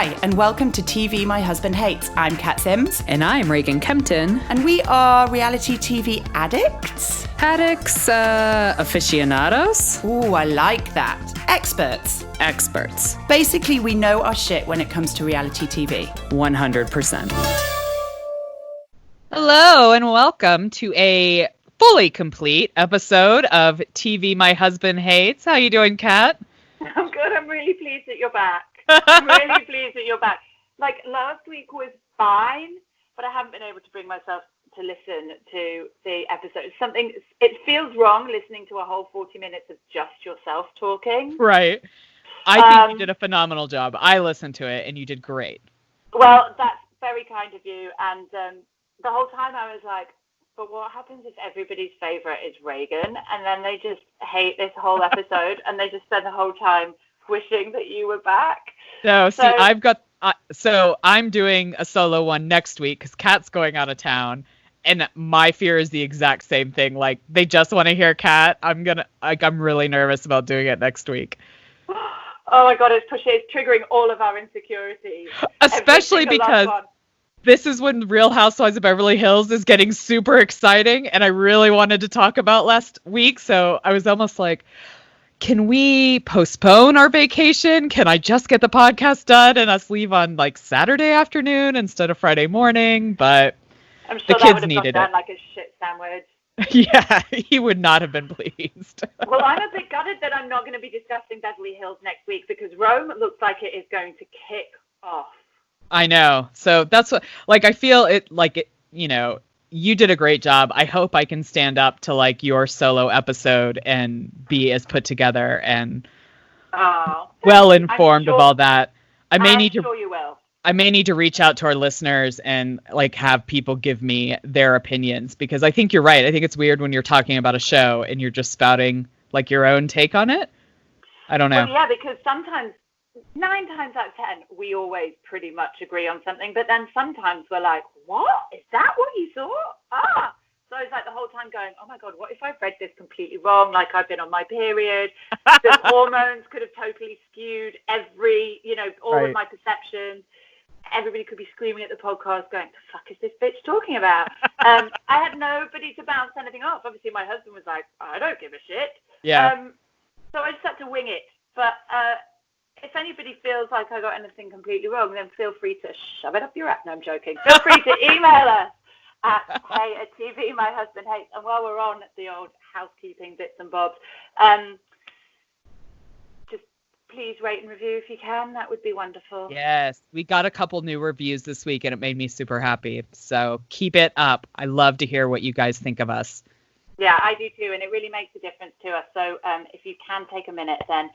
Hi, and welcome to TV My Husband Hates. I'm Cat Sims. And I'm Reagan Kempton. And we are reality TV addicts. Addicts, aficionados. Ooh, I like that. Experts. Experts. Basically, we know our shit when it comes to reality TV. 100%. Hello, and welcome to a fully complete episode of TV My Husband Hates. How you doing, Kat? I'm good. I'm really pleased that you're back. I'm really pleased that you're back. Like, last week was fine, but I haven't been able to bring myself to listen to the episode. It feels wrong listening to a whole 40 minutes of just yourself talking. Right. I think you did a phenomenal job. I listened to it, and you did great. Well, that's very kind of you. And the whole time I was like, but what happens if everybody's favorite is Reagan, and then they just hate this whole episode, and they just spend the whole time wishing that you were back? No, see, I'm doing a solo one next week because Kat's going out of town, and my fear is the exact same thing. Like, they just want to hear Kat. I'm really nervous about doing it next week. Oh my God, it's triggering all of our insecurities. Especially because this is when Real Housewives of Beverly Hills is getting super exciting, and I really wanted to talk about last week, so I was almost like, can we postpone our vacation? Can I just get the podcast done and us leave on like Saturday afternoon instead of Friday morning? But I'm sure the that kids would have needed gone down it. like a shit sandwich. Yeah, he would not have been pleased. Well, I'm a bit gutted that I'm not going to be discussing Beverly Hills next week because Rome looks like it is going to kick off. I know. So that's what, like, I feel it, like, it, you know, you did a great job. I hope I can stand up to like your solo episode and be as put together and well informed of all that. I'm sure you will. I may need to reach out to our listeners and like have people give me their opinions, because I think you're right. I think it's weird when you're talking about a show and you're just spouting like your own take on it. I don't know. Well, yeah, because sometimes 9 times out of 10, we always pretty much agree on something, but then sometimes we're like, what? Is that what you thought? So it's like the whole time going, oh my God, what if I've read this completely wrong? Like, I've been on my period. The hormones could have totally skewed all of my perceptions. Everybody could be screaming at the podcast going, the fuck is this bitch talking about? I had nobody to bounce anything off. Obviously, my husband was like, I don't give a shit. Yeah. So I just had to wing it. But if anybody feels like I got anything completely wrong, then feel free to shove it up your ass. No, I'm joking. Feel free to email us at hey@tvmyhusbandhates. And while we're on the old housekeeping bits and bobs, just please rate and review if you can. That would be wonderful. Yes, we got a couple new reviews this week, and it made me super happy. So keep it up. I love to hear what you guys think of us. Yeah, I do too, and it really makes a difference to us. So if you can take a minute, then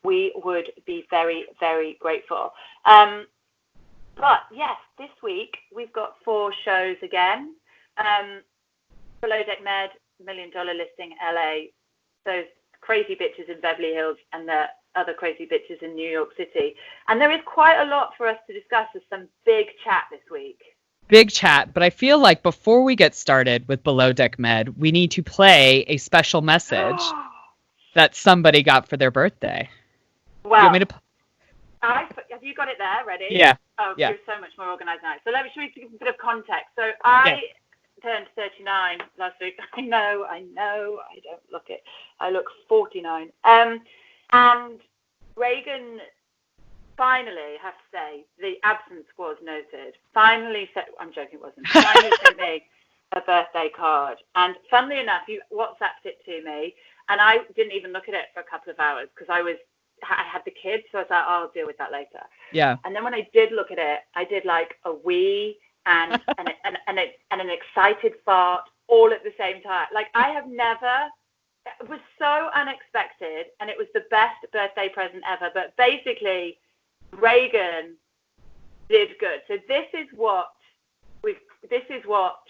we would be very, very grateful. But yes, this week we've got 4 shows again. Below Deck Med, $1 Million Listing LA, those crazy bitches in Beverly Hills, and the other crazy bitches in New York City. And there is quite a lot for us to discuss. There's some big chat this week. Big chat, but I feel like before we get started with Below Deck Med, we need to play a special message that somebody got for their birthday. Well, you want me to have you got it there ready? Yeah. Oh, yeah. You're so much more organized now. So let me show you a bit of context. So I turned 39 last week. I know. I don't look it. I look 49. And Reagan finally, have to say, the absence was noted. Finally said, I'm joking, it wasn't. Finally sent me a birthday card. And funnily enough, you WhatsApped it to me, and I didn't even look at it for a couple of hours because I had the kids, so I was like, I'll deal with that later. Yeah. And then when I did look at it, I did like a wee and an excited fart all at the same time. Like, I have never. It was so unexpected, and it was the best birthday present ever. But basically, Reagan did good. So this is what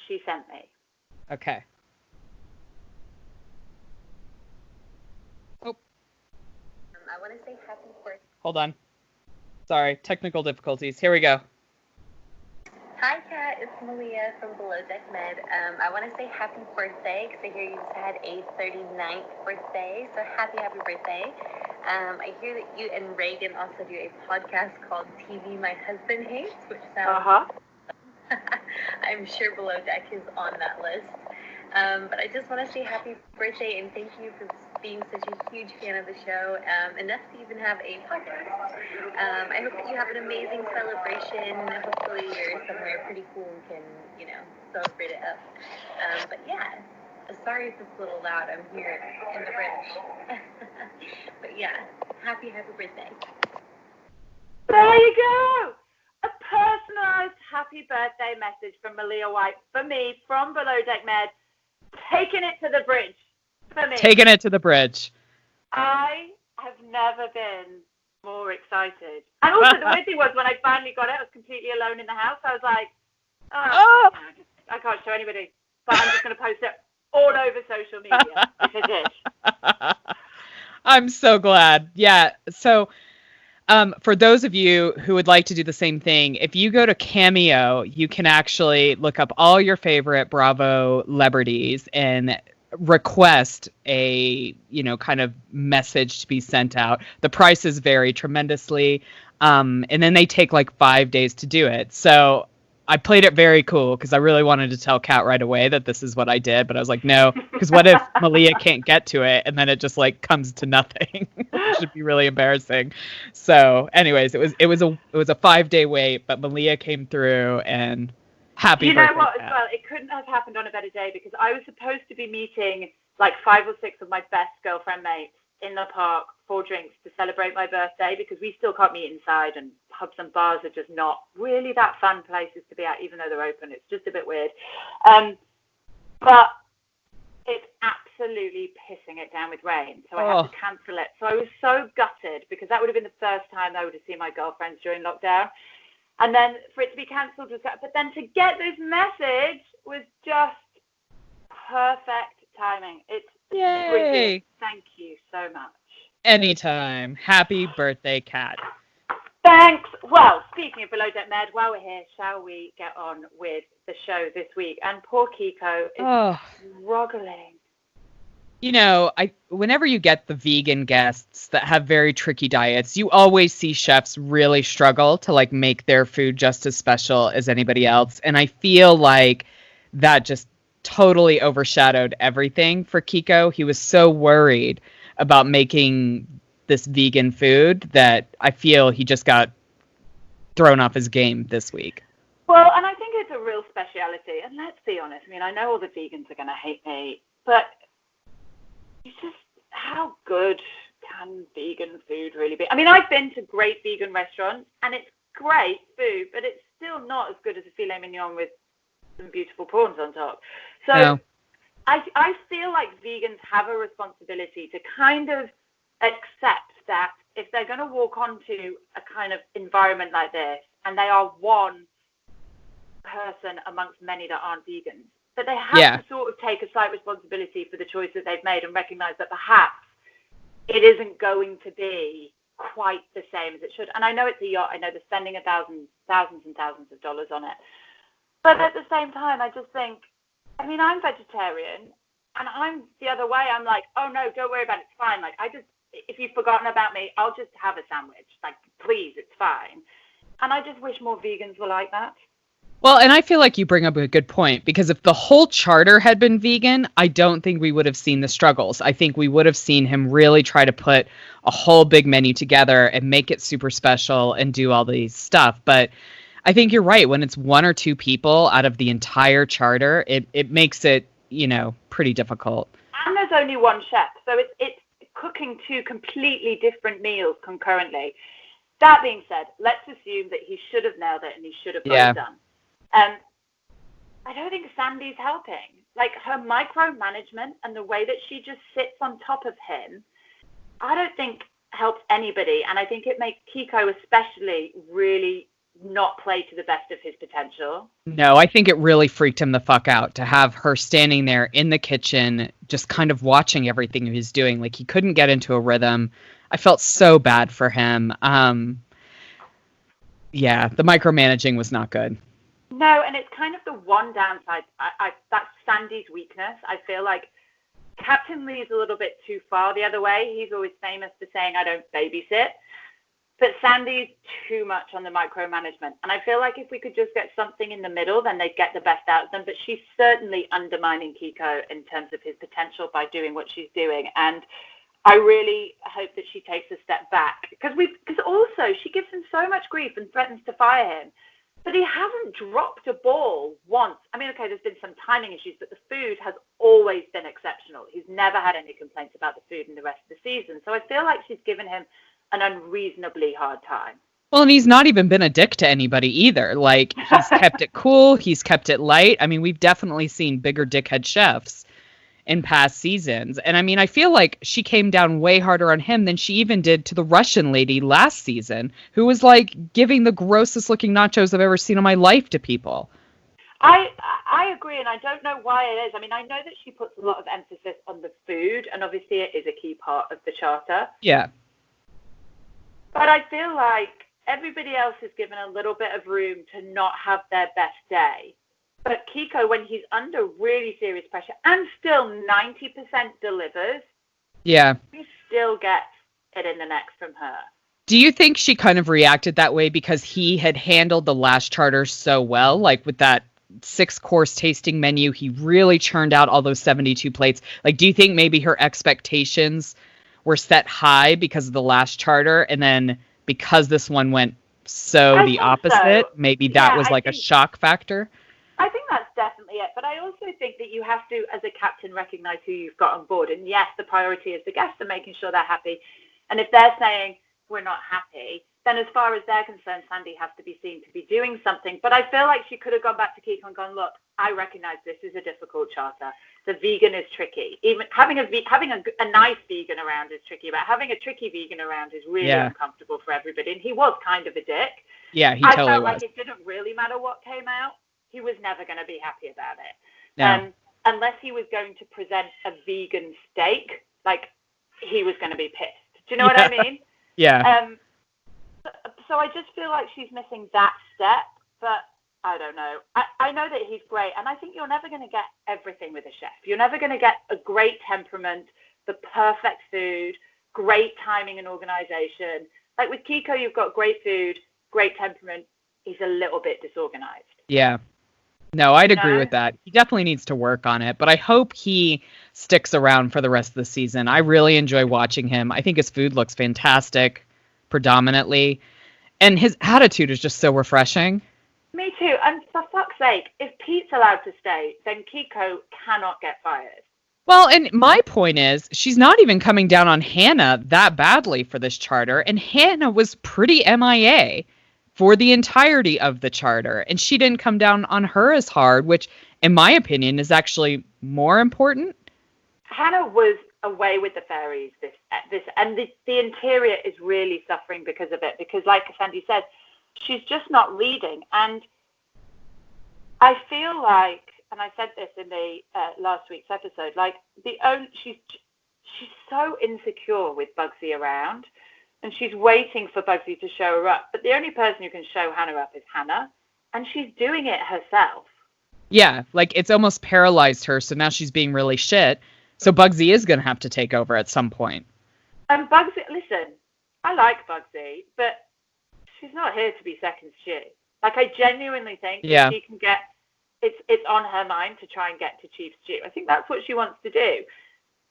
she sent me. Okay. Oh. I want to say happy birthday. Hold on. Sorry, technical difficulties. Here we go. Hi, Kat. It's Malia from Below Deck Med. I want to say happy birthday because I hear you just had a 39th birthday. So happy birthday. I hear that you and Reagan also do a podcast called TV My Husband Hates, which sounds I'm sure Below Deck is on that list. But I just want to say happy birthday and thank you for being such a huge fan of the show, enough to even have a podcast. I hope that you have an amazing celebration. Hopefully you're somewhere pretty cool and can, celebrate it up. But yeah, sorry if it's a little loud. I'm here in the bridge. But yeah, happy birthday. There you go. A personalized happy birthday message from Malia White for me from Below Deck Med. Taking it to the bridge for me. Taking it to the bridge. I have never been more excited. And also the weird thing was when I finally got it, I was completely alone in the house. I was like, I can't show anybody. But I'm just going to post it all over social media if it is. I'm so glad. Yeah. So for those of you who would like to do the same thing, if you go to Cameo, you can actually look up all your favorite Bravo celebrities and request a, kind of message to be sent out. The prices vary tremendously. And then they take like 5 days to do it. So I played it very cool because I really wanted to tell Kat right away that this is what I did, but I was like, no, because what if Malia can't get to it and then it just like comes to nothing? It should be really embarrassing. So, anyways, it was a 5-day wait, but Malia came through and happy birthday. You know what? As well, it couldn't have happened on a better day because I was supposed to be meeting like 5 or 6 of my best girlfriend mates in the park for drinks to celebrate my birthday because we still can't meet inside and pubs and bars are just not really that fun places to be at, even though they're open. It's just a bit weird. But it's absolutely pissing it down with rain, so I had to cancel it. So I was so gutted because that would have been the first time I would have seen my girlfriends during lockdown. And then for it to be cancelled was that. But then to get this message was just perfect timing. It's Yay! brilliant. Thank you so much. Anytime. Happy birthday, Kat. Thanks. Well, speaking of Below Deck Med, while we're here, shall we get on with the show this week? And poor Kiko is struggling. Whenever you get the vegan guests that have very tricky diets, you always see chefs really struggle to like make their food just as special as anybody else. And I feel like that just totally overshadowed everything for Kiko. He was so worried about making this vegan food that I feel he just got thrown off his game this week. Well, and I think it's a real speciality. And let's be honest, I know all the vegans are going to hate me, but it's just how good can vegan food really be? I've been to great vegan restaurants and it's great food, but it's still not as good as a filet mignon with some beautiful prawns on top. So no. I feel like vegans have a responsibility to kind of accept that if they're going to walk onto a kind of environment like this and they are one person amongst many that aren't vegans, but they have to sort of take a slight responsibility for the choice that they've made and recognize that perhaps it isn't going to be quite the same as it should. And I know it's a yacht. I know they're spending thousands and thousands of dollars on it. But at the same time, I just think, I'm vegetarian and I'm the other way. I'm like, oh no, don't worry about it. It's fine. Like, if you've forgotten about me, I'll just have a sandwich. Like, please, it's fine. And I just wish more vegans were like that. Well, and I feel like you bring up a good point because if the whole charter had been vegan, I don't think we would have seen the struggles. I think we would have seen him really try to put a whole big menu together and make it super special and do all these stuff. But I think you're right. When it's 1 or 2 people out of the entire charter, it makes it, pretty difficult. And there's only one chef. So it's cooking 2 completely different meals concurrently. That being said, let's assume that he should have nailed it and he should have got it done. I don't think Sandy's helping. Like, her micromanagement and the way that she just sits on top of him, I don't think helps anybody. And I think it makes Kiko especially really not play to the best of his potential. No, I think it really freaked him the fuck out to have her standing there in the kitchen, just kind of watching everything he was doing. Like, he couldn't get into a rhythm. I felt so bad for him. The micromanaging was not good. No, and it's kind of the one downside. That's Sandy's weakness. I feel like Captain Lee's a little bit too far the other way. He's always famous for saying, I don't babysit. But Sandy's too much on the micromanagement. And I feel like if we could just get something in the middle, then they'd get the best out of them. But she's certainly undermining Kiko in terms of his potential by doing what she's doing. And I really hope that she takes a step back. Because also she gives him so much grief and threatens to fire him. But he hasn't dropped a ball once. I mean, okay, there's been some timing issues, but the food has always been exceptional. He's never had any complaints about the food in the rest of the season. So I feel like she's given him an unreasonably hard time. Well, and he's not even been a dick to anybody either. Like, he's kept it cool. He's kept it light. I mean, we've definitely seen bigger dickhead chefs in past seasons. And I mean, I feel like she came down way harder on him than she even did to the Russian lady last season, who was like giving the grossest looking nachos I've ever seen in my life to people. I agree, and I don't know why it is. I mean, I know that she puts a lot of emphasis on the food, and obviously it is a key part of the charter. Yeah. But I feel like everybody else is given a little bit of room to not have their best day. But Kiko, when he's under really serious pressure and still 90% delivers, yeah, he still gets it in the neck from her. Do you think she kind of reacted that way because he had handled the last charter so well? Like with that 6-course tasting menu, he really churned out all those 72 plates. Like, do you think maybe her expectations were set high because of the last charter, and then because this one went the opposite, maybe that was like a shock factor? I think that's definitely it. But I also think that you have to, as a captain, recognize who you've got on board. And yes, the priority is the guests and making sure they're happy. And if they're saying we're not happy, then as far as they're concerned, Sandy has to be seen to be doing something. But I feel like she could have gone back to Kiko and gone, look, I recognize this is a difficult charter. The vegan is tricky. Even having a nice vegan around is tricky, but having a tricky vegan around is really uncomfortable for everybody. And he was kind of a dick. Yeah, he totally was. I felt like it didn't really matter what came out. He was never going to be happy about it. No. Unless he was going to present a vegan steak, like, he was going to be pissed. Do you know what I mean? Yeah. So I just feel like she's missing that step, but I don't know. I know that he's great, and I think you're never going to get everything with a chef. You're never going to get a great temperament, the perfect food, great timing and organization. Like with Kiko, you've got great food, great temperament. He's a little bit disorganized. Yeah. No, I'd agree with that. He definitely needs to work on it, but I hope he sticks around for the rest of the season. I really enjoy watching him. I think his food looks fantastic, predominantly, and his attitude is just so refreshing. Me too. And for fuck's sake, if Pete's allowed to stay, then Kiko cannot get fired. Well, and my point is, she's not even coming down on Hannah that badly for this charter, and Hannah was pretty MIA for the entirety of the charter, and she didn't come down on her as hard, which, in my opinion, is actually more important. Hannah was away with the fairies and the interior is really suffering because of it, because like Sandy said, she's just not leading. And I feel like, and I said this in the last week's episode, like she's so insecure with Bugsy around, and she's waiting for Bugsy to show her up. But the only person who can show Hannah up is Hannah, and she's doing it herself. Yeah, like it's almost paralyzed her, so now she's being really shit. So Bugsy is going to have to take over at some point. And Bugsy, listen, I like Bugsy, but she's not here to be second stew. Like, I genuinely think that she can get, it's on her mind to try and get to chief stew. I think that's what she wants to do.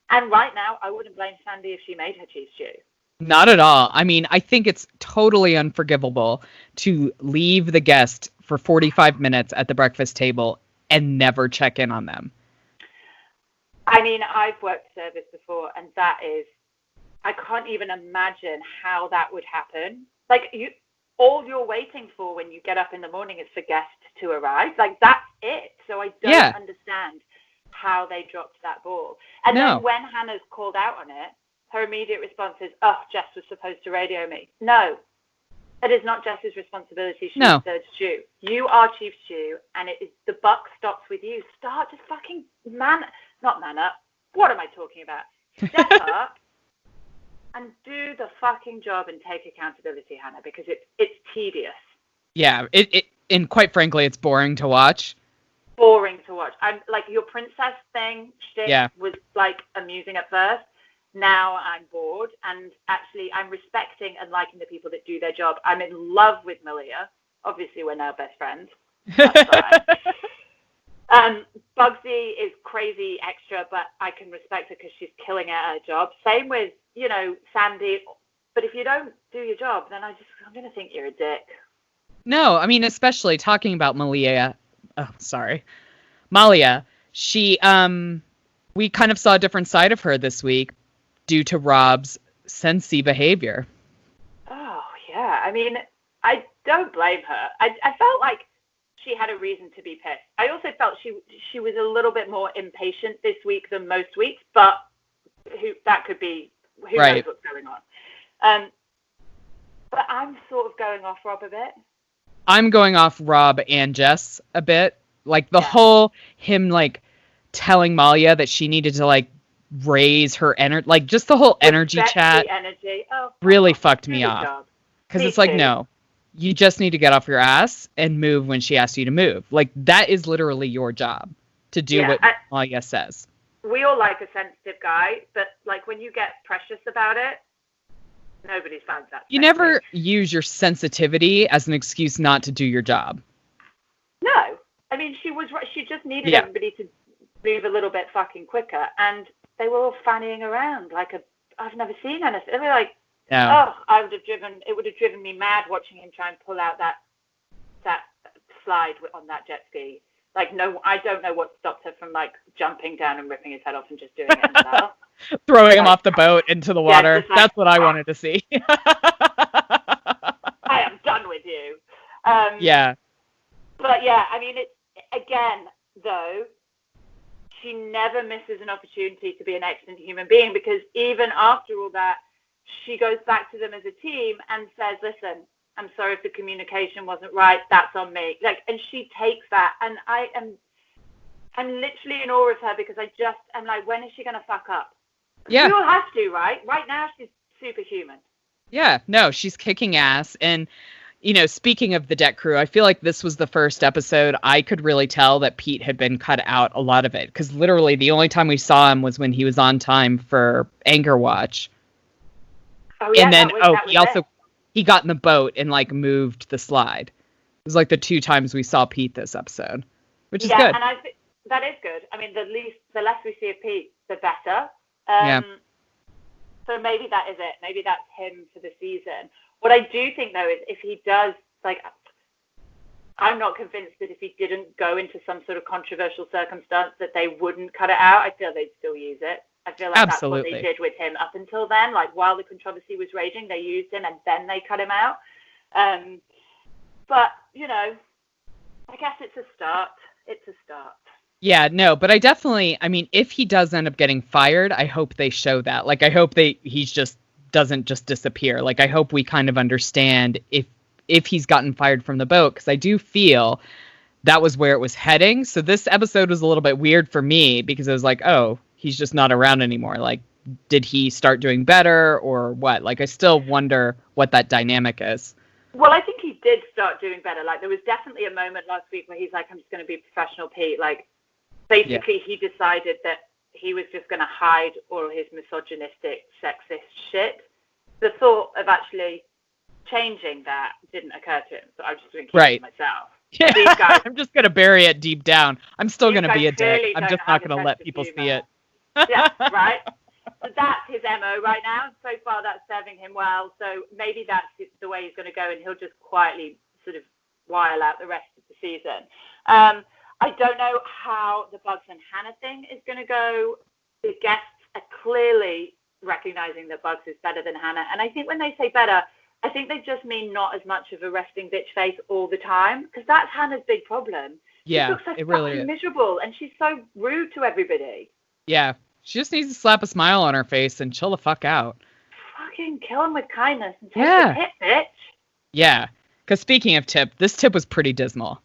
And right now, I wouldn't blame Sandy if she made her chief stew. Not at all. I mean, I think it's totally unforgivable to leave the guest for 45 minutes at the breakfast table and never check in on them. I mean, I've worked service before, and that is, I can't even imagine how that would happen. Like, all you're waiting for when you get up in the morning is for guests to arrive. Like, that's it. So I don't understand how they dropped that ball. And then when Hannah's called out on it, her immediate response is, oh, Jess was supposed to radio me. No, it is not Jess's responsibility. She's third stew. You are chief stew, and the buck stops with you. Start just fucking not man up. What am I talking about? Step up and do the fucking job and take accountability, Hannah, because it's tedious. Yeah, and quite frankly, it's boring to watch. boring to watch. I'm like, your princess thing shtick Yeah. was like amusing at first. Now I'm bored, and actually I'm respecting and liking the people that do their job. I'm in love with Malia. Obviously, we're now best friends. That's fine. Bugsy is crazy extra, but I can respect her because she's killing at her job. Same with, Sandy. But if you don't do your job, then I'm going to think you're a dick. No, I mean, especially talking about Malia. She, we kind of saw a different side of her this week due to Rob's sensey behavior. Oh, yeah. I mean, I don't blame her. I felt like she had a reason to be pissed. I also felt she was a little bit more impatient this week than most weeks, but who Right. knows what's going on. But I'm sort of going off Rob a bit. I'm going off Rob and Jess a bit. Like the whole him like telling Malia that she needed to like raise her energy, like just the whole energy chat really fucked me off. Because it's like, no, you just need to get off your ass and move when she asks you to move. Like that is literally your job to do what Malia says. We all like a sensitive guy, but like when you get precious about it, nobody finds that. You never use your sensitivity as an excuse not to do your job. No. I mean, she just needed everybody to move a little bit fucking quicker, and they were all fannying around like I've never seen anything. They were like, it would have driven me mad watching him try and pull out that slide on that jet ski. Like, no, I don't know what stopped her from like jumping down and ripping his head off and just doing it himself. Throwing him off the boat into the water. Like, that's what I wanted to see. I am done with you. Yeah. But yeah, I mean, again, though, she never misses an opportunity to be an excellent human being, because even after all that, she goes back to them as a team and says, listen, I'm sorry if the communication wasn't right. That's on me. Like, and she takes that, and I'm literally in awe of her, because I'm like, when is she going to fuck up? Yeah. We all have to, right? Right now, she's superhuman. Yeah, no, she's kicking ass. And, speaking of the deck crew, I feel like this was the first episode I could really tell that Pete had been cut out a lot of it. Because literally the only time we saw him was when he was on time for Anger Watch. Oh, yeah, and then, he got in the boat and, like, moved the slide. It was, like, the 2 times we saw Pete this episode, which is good. Yeah, and I think that is good. I mean, the less we see of Pete, the better. So maybe that is it. Maybe that's him for the season. What I do think, though, is if he does, like, I'm not convinced that if he didn't go into some sort of controversial circumstance that they wouldn't cut it out. I feel they'd still use it. I feel like that's what they did with him up until then. Like, while the controversy was raging, they used him and then they cut him out. But, I guess it's a start. It's a start. Yeah, no, but I mean, if he does end up getting fired, I hope they show that. Like, I hope he just doesn't just disappear. Like, I hope we kind of understand if he's gotten fired from the boat, because I do feel that was where it was heading. So this episode was a little bit weird for me, because I was like, oh, he's just not around anymore. Like, did he start doing better or what? Like, I still wonder what that dynamic is. Well, I think he did start doing better. Like, there was definitely a moment last week where he's like, I'm just going to be professional, Pete. Like, basically, he decided that he was just going to hide all his misogynistic, sexist shit. The thought of actually changing that didn't occur to him, so I was just going to keep it to myself. Yeah, these guys, I'm just going to bury it deep down. I'm still going to be a dick. I'm just not going to let people see it. Yeah, right? So that's his MO right now. So far, that's serving him well. So maybe that's the way he's going to go, and he'll just quietly sort of while out the rest of the season. I don't know how the Bugs and Hannah thing is going to go. The guests are clearly recognizing that Bugs is better than Hannah. And I think when they say better, I think they just mean not as much of a resting bitch face all the time, because that's Hannah's big problem. Yeah, she looks so it really fucking is. Miserable, and she's so rude to everybody. Yeah, she just needs to slap a smile on her face and chill the fuck out. Fucking kill him with kindness and take the tip, bitch. Yeah, because speaking of tip, this tip was pretty dismal.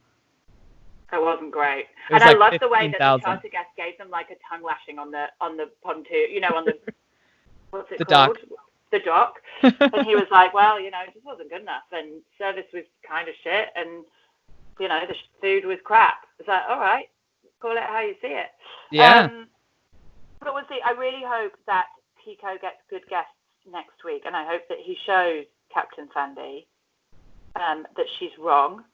It wasn't great. And I love the way that the 15,000. charter guest gave them like a tongue lashing on the pontoon, on the what's it The called? dock. The dock. And he was like, well, it just wasn't good enough, and service was kind of shit, and the food was crap. It's like, all right, Call it how you see it. Yeah. But we'll see. I really hope that Kiko gets good guests next week, and I hope that he shows Captain Sandy that she's wrong.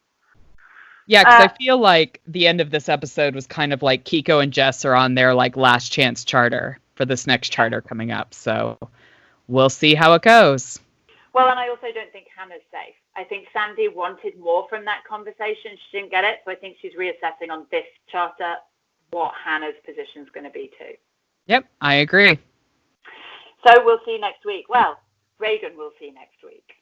Yeah, because I feel like the end of this episode was kind of like Kiko and Jess are on their like last chance charter for this next charter coming up. So we'll see how it goes. Well, and I also don't think Hannah's safe. I think Sandy wanted more from that conversation. She didn't get it. So I think she's reassessing on this charter what Hannah's position is going to be too. Yep, I agree. So we'll see next week. Well, Reagan will see next week.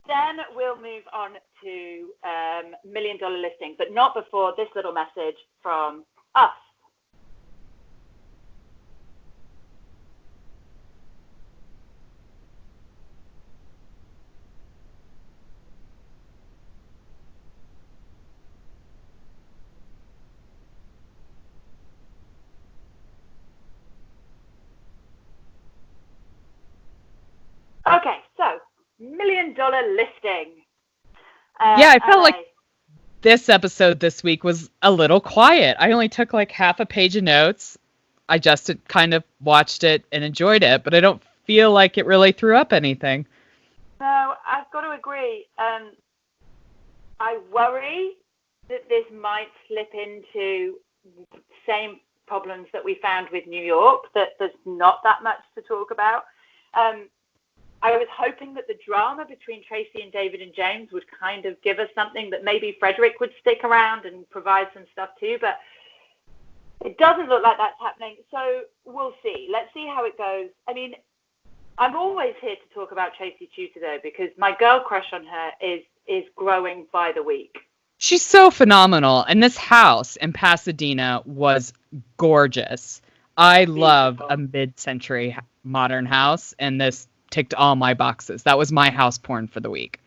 Then we'll move on to $1 Million Listing, but not before this little message from us. Okay, so $1 Million Listing. Yeah, I felt like this episode this week was a little quiet. I only took like half a page of notes. I just kind of watched it and enjoyed it, but I don't feel like it really threw up anything. No, I've got to agree. I worry that this might slip into the same problems that we found with New York, that there's not that much to talk about. I was hoping that the drama between Tracy and David and James would kind of give us something that maybe Frederick would stick around and provide some stuff too, but it doesn't look like that's happening. So we'll see. Let's see how it goes. I mean, I'm always here to talk about Tracy Tutor though, because my girl crush on her is growing by the week. She's so phenomenal. And this house in Pasadena was gorgeous. I love a mid-century modern house, and this ticked all my boxes. That was my house porn for the week.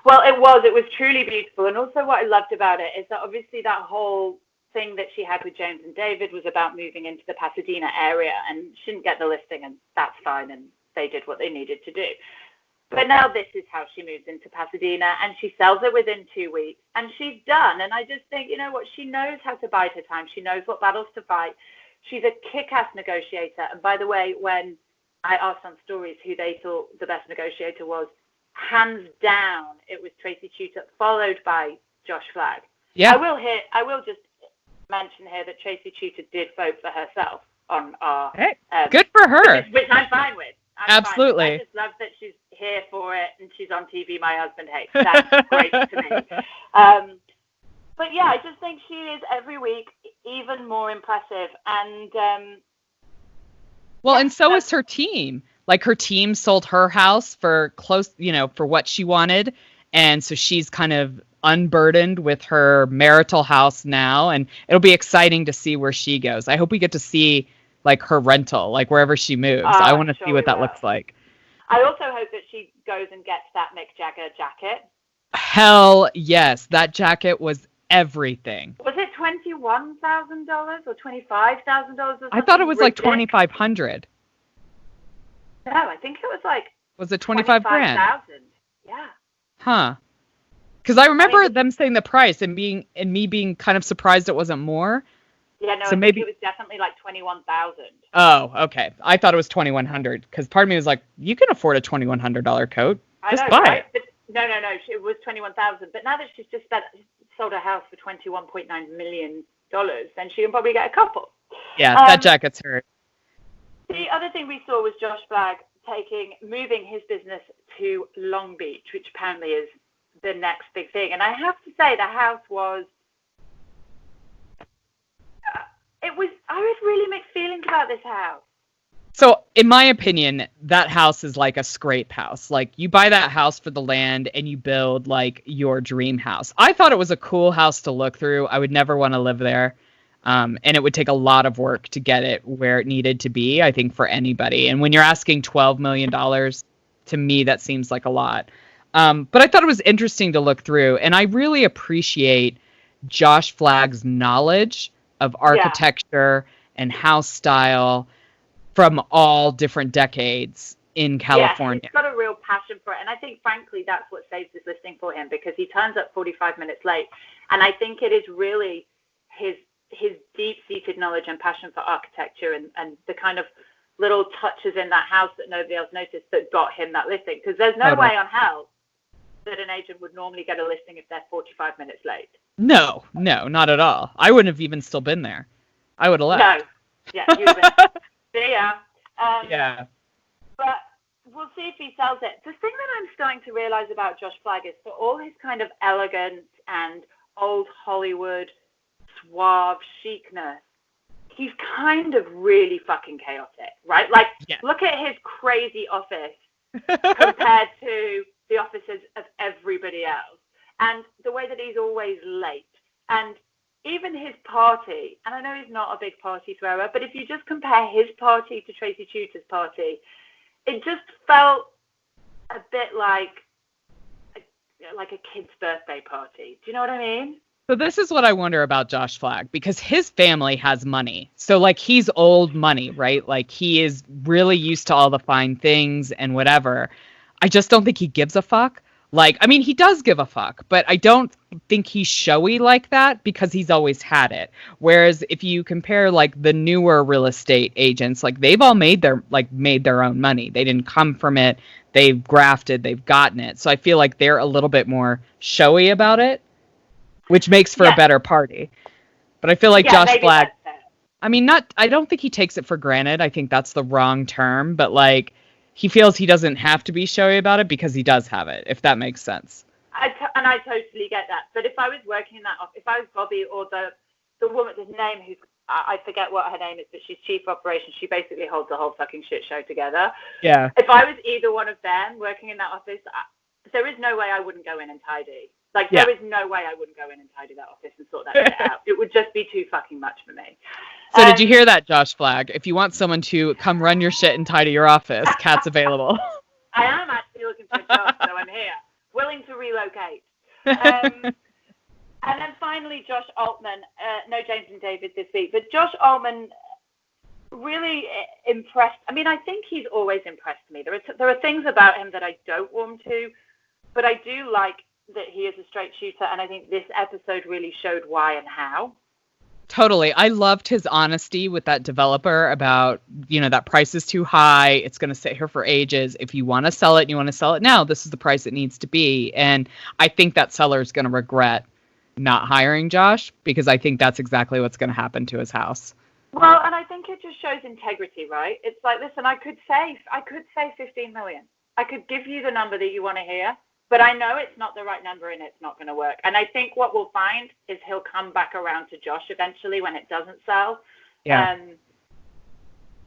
Well, it was truly beautiful. And also what I loved about it is that obviously that whole thing that she had with James and David was about moving into the Pasadena area, and she didn't get the listing, and that's fine, and they did what they needed to do. But now this is how she moves into Pasadena, and she sells it within 2 weeks, and she's done. And I just think, you know what, she knows how to bide her time. She knows what battles to fight. She's a kick-ass negotiator. And by the way, when I asked on stories who they thought the best negotiator was, hands down, it was Tracy Tutor, followed by Josh Flagg. Yeah. I will just mention here that Tracy Tutor did vote for herself on our... Hey, good for her. Which I'm fine with. Absolutely. I just love that she's here for it, and she's on TV My Husband Hates. That's great to me. But yeah, I just think she is every week even more impressive. And well, and so is her team. Like, her team sold her house for for what she wanted. And so she's kind of unburdened with her marital house now. And it'll be exciting to see where she goes. I hope we get to see like her rental, like wherever she moves. I want to see what that looks like. I also hope that she goes and gets that Mick Jagger jacket. Hell yes. That jacket was everything. Was it $21,000 or $25,000? I thought it was like $2,500. No, I think it was like... Was it 25 grand? Yeah. Huh. Because I remember them saying the price and me being kind of surprised it wasn't more. Yeah, no, so I maybe think it was definitely like 21,000. Oh, okay. I thought it was 2,100 because part of me was like, you can afford a $2,100 coat. Just buy it. But no, it was 21,000. But now that she's just sold her house for $21.9 million, then she can probably get a couple. Yeah, that jacket's hers. The other thing we saw was Josh Flagg moving his business to Long Beach, which apparently is the next big thing. And I have to say, the house was... I was really mixed feelings about this house. So, in my opinion, that house is like a scrape house. Like, you buy that house for the land and you build like your dream house. I thought it was a cool house to look through. I would never want to live there. And it would take a lot of work to get it where it needed to be, I think, for anybody. And when you're asking $12 million, to me, that seems like a lot. But I thought it was interesting to look through. And I really appreciate Josh Flagg's knowledge of architecture and house style from all different decades. in California. Yeah, he's got a real passion for it. And I think, frankly, that's what saves this listing for him, because he turns up 45 minutes late. And I think it is really his deep-seated knowledge and passion for architecture and the kind of little touches in that house that nobody else noticed that got him that listing. Because there's no way on hell that an agent would normally get a listing if they're 45 minutes late. No, not at all. I wouldn't have even still been there. I would have left. No. Yeah, you would have been. See ya. Yeah. But we'll see if he sells it. The thing that I'm starting to realize about Josh Flagg is, for all his kind of elegance and old Hollywood suave chicness, he's kind of really fucking chaotic, right? Like, look at his crazy office compared to the offices of everybody else. And the way that he's always late. And even his party, and I know he's not a big party thrower, but if you just compare his party to Tracy Tutor's party, it just felt a bit like a kid's birthday party. Do you know what I mean? So this is what I wonder about Josh Flagg, because his family has money. So, like, he's old money, right? Like, he is really used to all the fine things and whatever. I just don't think he gives a fuck. Like, I mean, he does give a fuck, but I don't think he's showy like that because he's always had it. Whereas if you compare, like, the newer real estate agents, like, they've all made their own money. They didn't come from it. They've grafted. They've gotten it. So I feel like they're a little bit more showy about it, which makes for a better party. But I feel like Josh Flagg, I mean, I don't think he takes it for granted. I think that's the wrong term, but, like, he feels he doesn't have to be showy about it because he does have it, if that makes sense. And I totally get that. But if I was working in that office, if I was Bobby or the woman, his name, who's, I forget what her name is, but she's chief operations. She basically holds the whole fucking shit show together. Yeah. If I was either one of them working in that office, there is no way I wouldn't go in and tidy. Like, there is no way I wouldn't go in and tidy that office and sort that shit out. It would just be too fucking much for me. So did you hear that, Josh Flagg? If you want someone to come run your shit and tidy your office, Cat's available. I am actually looking for a job, so I'm here, willing to relocate. And then finally, Josh Altman. No James and David this week, but Josh Altman really impressed. I mean, I think he's always impressed me. There are things about him that I don't warm to, but I do like that he is a straight shooter, and I think this episode really showed why and how. Totally. I loved his honesty with that developer about, that price is too high. It's going to sit here for ages. If you want to sell it and you want to sell it now, this is the price it needs to be. And I think that seller is going to regret not hiring Josh, because I think that's exactly what's going to happen to his house. Well, and I think it just shows integrity, right? It's like, listen, I could say 15 million. I could give you the number that you want to hear, but I know it's not the right number and it's not going to work. And I think what we'll find is he'll come back around to Josh eventually when it doesn't sell. Yeah.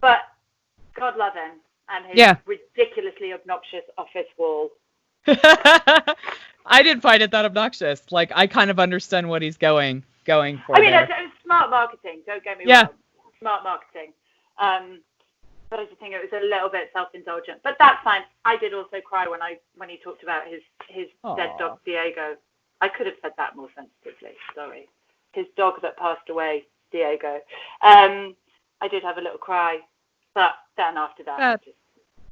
But God love him and his ridiculously obnoxious office wall. I didn't find it that obnoxious. Like, I kind of understand what he's going for. I mean, it was smart marketing. Don't get me wrong. Smart marketing. But I just think it was a little bit self-indulgent. But that's fine. I did also cry when he talked about his dead dog, Diego. I could have said that more sensitively. Sorry. His dog that passed away, Diego. I did have a little cry. But then after that, I just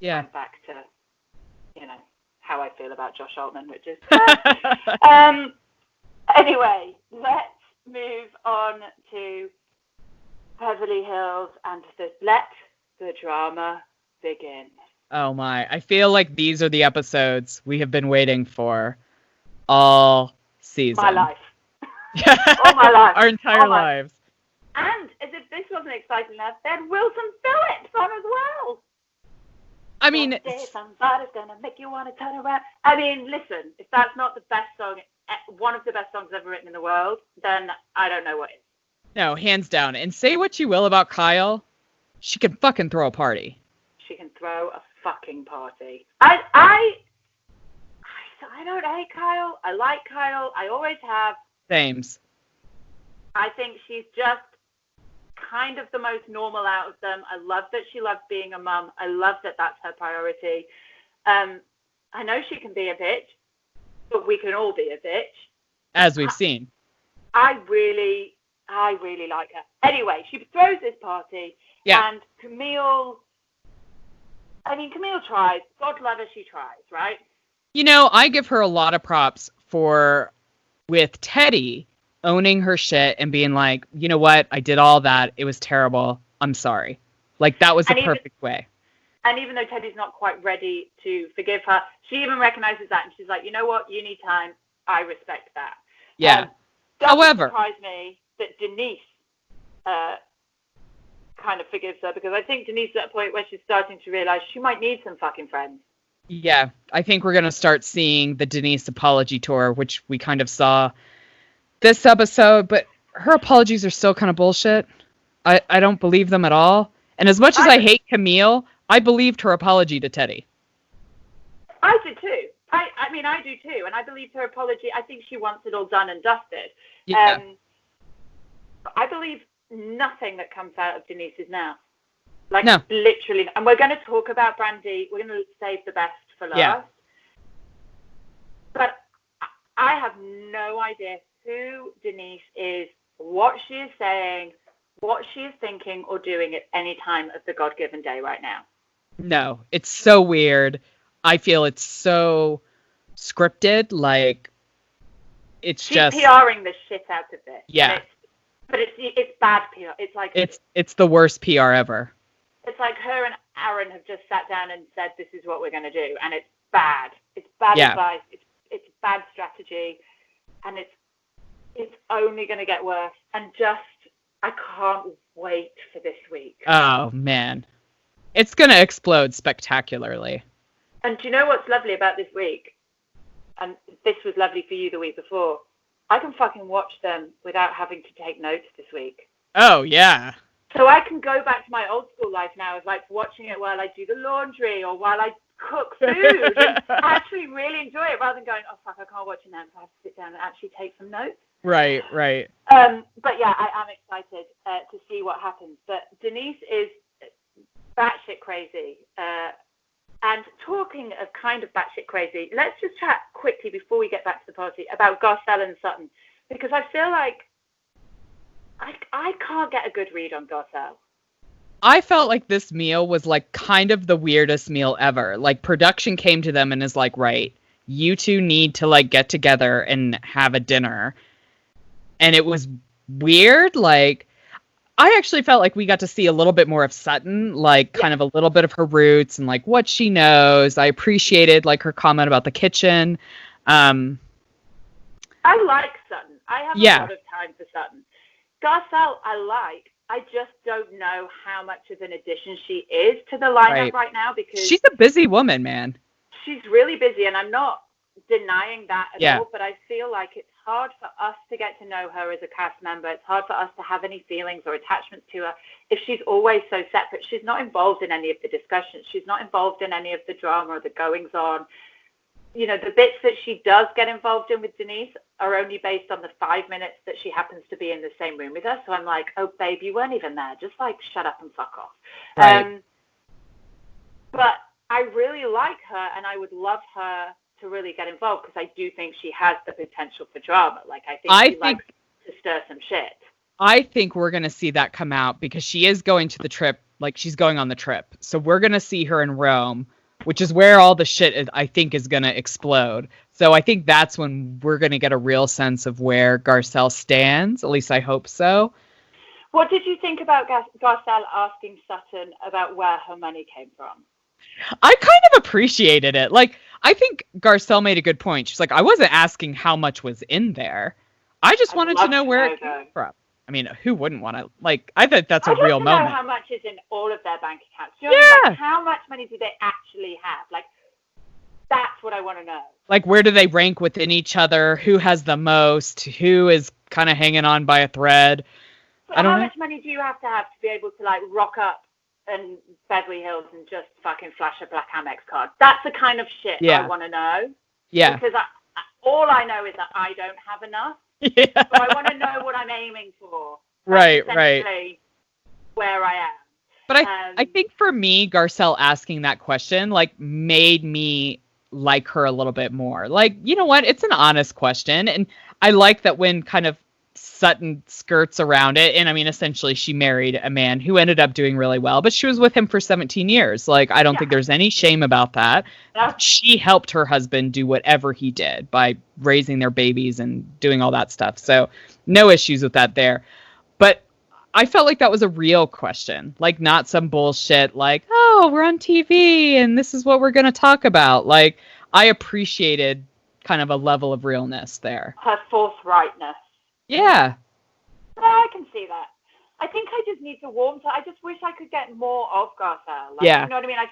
went back to, how I feel about Josh Altman, which is... Anyway, let's move on to Beverly Hills and let the drama begin. Oh my. I feel like these are the episodes we have been waiting for all season. My life. All my life. Our entire lives. And as if this wasn't exciting enough, they had Wilson Phillips on as well. I mean, somebody's gonna make you want to turn around. I mean, listen, if that's not the best song, one of the best songs ever written in the world, then I don't know what is. No, hands down. And say what you will about Kyle, she can fucking throw a party. She can throw a fucking party. I don't hate Kyle. I like Kyle. I always have. Sames. I think she's just kind of the most normal out of them. I love that she loves being a mum. I love that that's her priority. I know she can be a bitch, but we can all be a bitch. As we've seen. I really like her. Anyway, she throws this party, and Camille I mean, Camille tries. God love her, she tries, right? You know, I give her a lot of props for, with Teddy, owning her shit and being like, you know what? I did all that. It was terrible. I'm sorry. Like, that was the perfect way. And even though Teddy's not quite ready to forgive her, she even recognizes that. And she's like, you know what? You need time. I respect that. Yeah. However, it surprised me that Denise kind of forgives her, because I think Denise is at a point where she's starting to realize she might need some fucking friends. Yeah. I think we're going to start seeing the Denise apology tour, which we kind of saw this episode, but her apologies are still kind of bullshit. I don't believe them at all. And as much as I hate Camille, I believed her apology to Teddy. I did too. I mean, I do too. And I believed her apology. I think she wants it all done and dusted. Yeah. I believe nothing that comes out of Denise's now. Like, no. Literally. And we're going to talk about Brandy. We're going to save the best for last. Yeah. But I have no idea who Denise is, what she is saying, what she is thinking or doing at any time of the God-given day right now. No, it's so weird. I feel it's so scripted. Like, she's just PRing the shit out of it. Yeah. But it's bad PR. It's like it's the worst PR ever. It's like her and Aaron have just sat down and said, this is what we're going to do. And it's bad. It's bad advice. It's bad strategy. And it's only going to get worse. And I can't wait for this week. Oh, man. It's going to explode spectacularly. And do you know what's lovely about this week? And this was lovely for you the week before. I can fucking watch them without having to take notes this week. Oh, yeah. So I can go back to my old school life now of like watching it while I do the laundry or while I cook food and actually really enjoy it rather than going, oh, fuck, I can't watch it now, so I have to sit down and actually take some notes. Right. But yeah, I am excited to see what happens. But Denise is batshit crazy. And talking of kind of batshit crazy, let's just chat quickly before we get back to the party about Garcelle and Sutton, because I feel like I can't get a good read on Garcelle. I felt like this meal was like kind of the weirdest meal ever. Like, production came to them and is like, right, you two need to like get together and have a dinner. And it was weird. Like, I actually felt like we got to see a little bit more of Sutton, like kind of a little bit of her roots and like what she knows. I appreciated like her comment about the kitchen. I like Sutton. I have a lot of time for Sutton. Garcelle, I like. I just don't know how much of an addition she is to the lineup right now, because she's a busy woman, man. She's really busy, and I'm not denying that at all, but I feel like it's hard for us to get to know her as a cast member. It's hard for us to have any feelings or attachments to her if she's always so separate. She's not involved in any of the discussions. She's not involved in any of the drama or the goings on. You know, the bits that she does get involved in with Denise are only based on the 5 minutes that she happens to be in the same room with her. So I'm like, oh, babe, you weren't even there. Just like, shut up and fuck off. Right. But I really like her, and I would love her to really get involved, because I do think she has the potential for drama. Like, I think she likes to stir some shit. I think we're going to see that come out, because she is going to the trip. Like, she's going on the trip. So we're going to see her in Rome, which is where all the shit I think is going to explode. So I think that's when we're going to get a real sense of where Garcelle stands. At least I hope so. What did you think about Garcelle asking Sutton about where her money came from? I kind of appreciated it. Like, I think Garcelle made a good point. She's like, I wasn't asking how much was in there. I just wanted to know where it came from. I mean, who wouldn't want to? Like, I think that's a real moment. I want to know how much is in all of their bank accounts. You know, like, how much money do they actually have? Like, that's what I want to know. Like, where do they rank within each other? Who has the most? Who is kind of hanging on by a thread? But how much money do you have to be able to, like, rock up in Beverly Hills and just fucking flash a black Amex card? That's the kind of shit I want to know. Yeah. Because all I know is that I don't have enough. Yeah. So I want to know what I'm aiming for. Right. Where I am. But I think for me, Garcelle asking that question, like, made me like her a little bit more. Like, you know what? It's an honest question. And I like that when kind of Sutton skirts around it. And I mean, essentially she married a man who ended up doing really well, but she was with him for 17 years. Like, I don't think there's any shame about that. Yeah. She helped her husband do whatever he did by raising their babies and doing all that stuff. So no issues with that there. But I felt like that was a real question, like not some bullshit like, oh, we're on TV and this is what we're going to talk about. Like, I appreciated kind of a level of realness there. Her forthrightness. Yeah. Yeah, I can see that. I think I just need to warm to. I just wish I could get more of Garcelle. Like, yeah. You know what I mean? I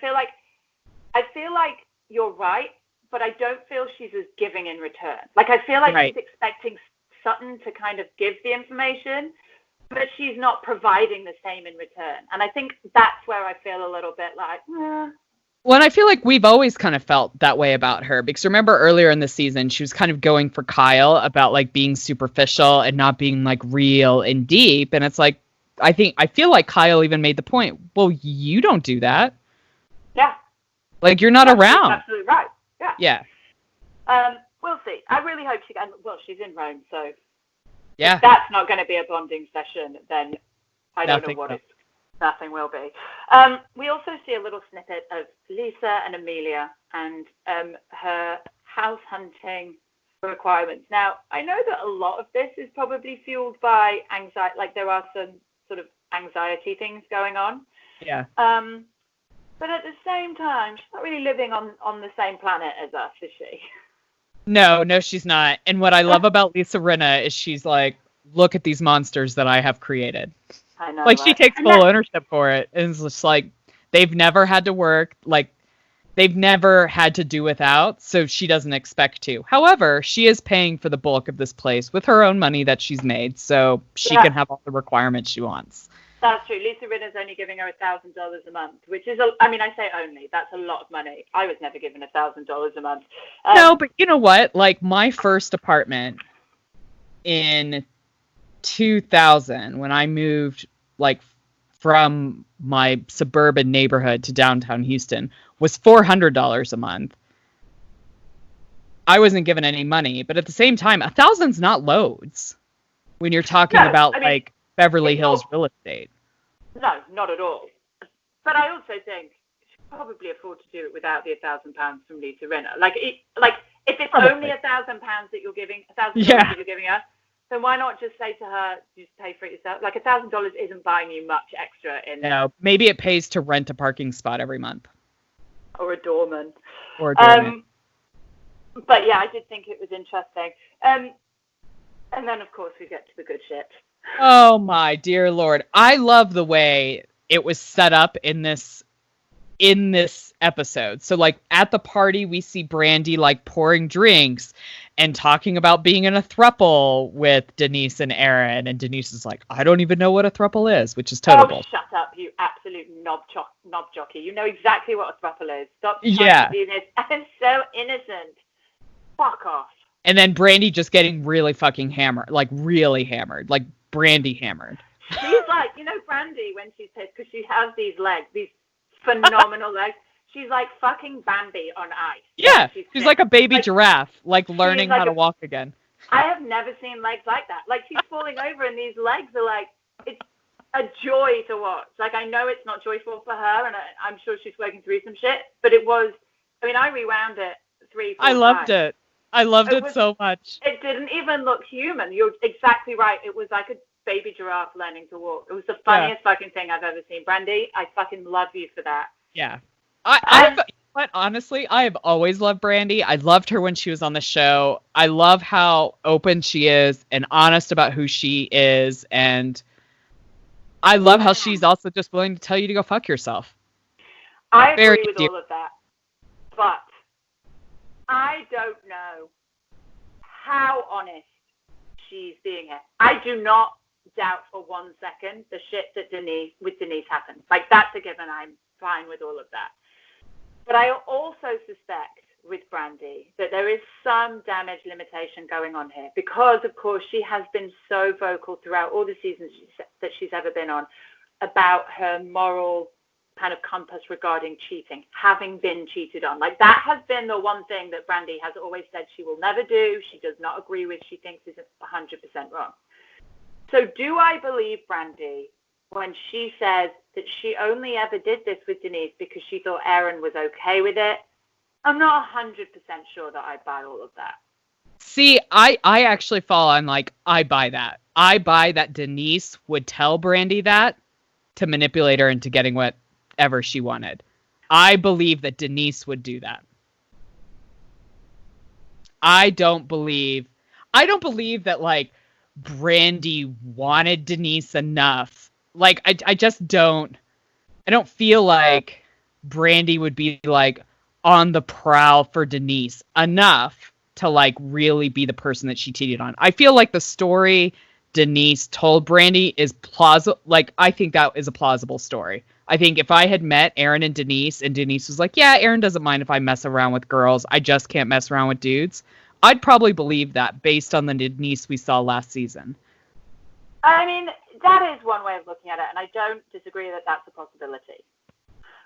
feel like you're right, but I don't feel she's as giving in return. Like, I feel like she's expecting Sutton to kind of give the information, but she's not providing the same in return. And I think that's where I feel a little bit like, Well, and I feel like we've always kind of felt that way about her, because remember earlier in the season, she was kind of going for Kyle about like being superficial and not being like real and deep. And it's like, I feel like Kyle even made the point, well, you don't do that. Yeah. Like, you're not around. That's absolutely right. Yeah. Yeah. We'll see. I really hope she can. Well, she's in Rome, so yeah. If that's not going to be a bonding session, then I don't know what so. is. Nothing will be. We also see a little snippet of Lisa and Amelia and her house hunting requirements. Now, I know that a lot of this is probably fueled by anxiety. Like, there are some sort of anxiety things going on. Yeah. But at the same time, she's not really living on the same planet as us, is she? No, she's not. And what I love about Lisa Rinna is she's like, look at these monsters that I have created. I know, like, right? she takes full ownership for it. And it's just like, they've never had to work. Like, they've never had to do without, so she doesn't expect to. However, she is paying for the bulk of this place with her own money that she's made, so she can have all the requirements she wants. That's true. Lisa Rinna's only giving her $1,000 a month, which is, I say only, that's a lot of money. I was never given $1,000 a month. No, but you know what? Like, my first apartment in 2000, when I moved, like, from my suburban neighborhood to downtown Houston, was $400 a month. I wasn't given any money, but at the same time, $1,000's not loads when you're talking about like Beverly Hills real estate. No, not at all. But I also think she could probably afford to do it without the £1,000 from Lisa Rinna. Like if it's only £1,000 that you're giving, that you're giving her, then why not just say to her, just pay for it yourself? Like, $1,000 isn't buying you much extra in. No, maybe it pays to rent a parking spot every month. Or a doorman. But yeah, I did think it was interesting. And then, of course, we get to the good shit. Oh, my dear Lord. I love the way it was set up in this episode. So, like, at the party, we see Brandy, like, pouring drinks and talking about being in a throuple with Denise and Aaron. And Denise is like, I don't even know what a throuple is, which is total bullshit. Shut up, you absolute knob jockey. You know exactly what a throuple is. Stop trying to do this. I'm so innocent. Fuck off. And then Brandy just getting really fucking hammered. Like, really hammered. Like, Brandy hammered. She's like, Brandy, when she's pissed, because she has these legs, these phenomenal legs. She's like fucking Bambi on ice. Yeah, she's like a baby giraffe, like learning how to walk again. I have never seen legs like that. Like, she's falling over and these legs are like, it's a joy to watch. Like, I know it's not joyful for her, and I'm sure she's working through some shit, but it was, I rewound it 3-4 times. I loved it. I loved it so much. It didn't even look human. You're exactly right. It was like a baby giraffe learning to walk. It was the funniest fucking thing I've ever seen. Brandy, I fucking love you for that. Yeah. But honestly, I have always loved Brandy. I loved her when she was on the show. I love how open she is and honest about who she is. And I love how she's also just willing to tell you to go fuck yourself. I agree with all of that. But I don't know how honest she's being here. I do not doubt for 1 second the shit that Denise happened. Like, that's a given. I'm fine with all of that. But I also suspect with Brandy that there is some damage limitation going on here because, of course, she has been so vocal throughout all the seasons that she's ever been on about her moral kind of compass regarding cheating, having been cheated on. Like, that has been the one thing that Brandy has always said she will never do, she does not agree with, she thinks is 100% wrong. So do I believe Brandy when she says that she only ever did this with Denise because she thought Aaron was okay with it? I'm not 100% sure that I buy all of that. See, I actually fall on, like, I buy that. I buy that Denise would tell Brandy that to manipulate her into getting whatever she wanted. I believe that Denise would do that. I don't believe that, like, Brandy wanted Denise enough. Like, I just don't. I don't feel like Brandy would be, like, on the prowl for Denise enough to, like, really be the person that she cheated on. I feel like the story Denise told Brandy is plausible. Like, I think that is a plausible story. I think if I had met Aaron and Denise was like, yeah, Aaron doesn't mind if I mess around with girls, I just can't mess around with dudes, I'd probably believe that based on the Denise we saw last season. I mean, that is one way of looking at it, and I don't disagree that that's a possibility.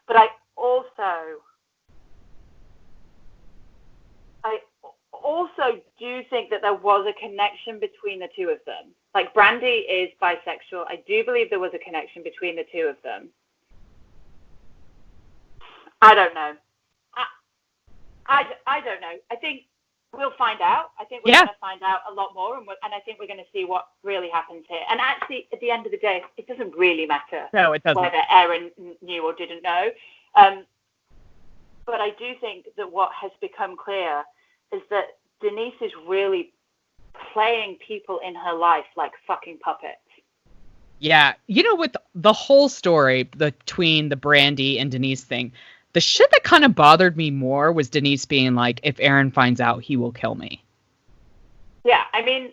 But I also do think that there was a connection between the two of them. Like, Brandy is bisexual. I do believe there was a connection between the two of them. I don't know. I don't know. I think we'll find out. I think we're going to find out a lot more, and I think we're going to see what really happens here. And actually, at the end of the day, it doesn't really matter. No, it doesn't. Whether Aaron knew or didn't know. But I do think that what has become clear is that Denise is really playing people in her life like fucking puppets. Yeah. You know, with the whole story between the Brandy and Denise thing, the shit that kind of bothered me more was Denise being like, if Aaron finds out, he will kill me. Yeah, I mean...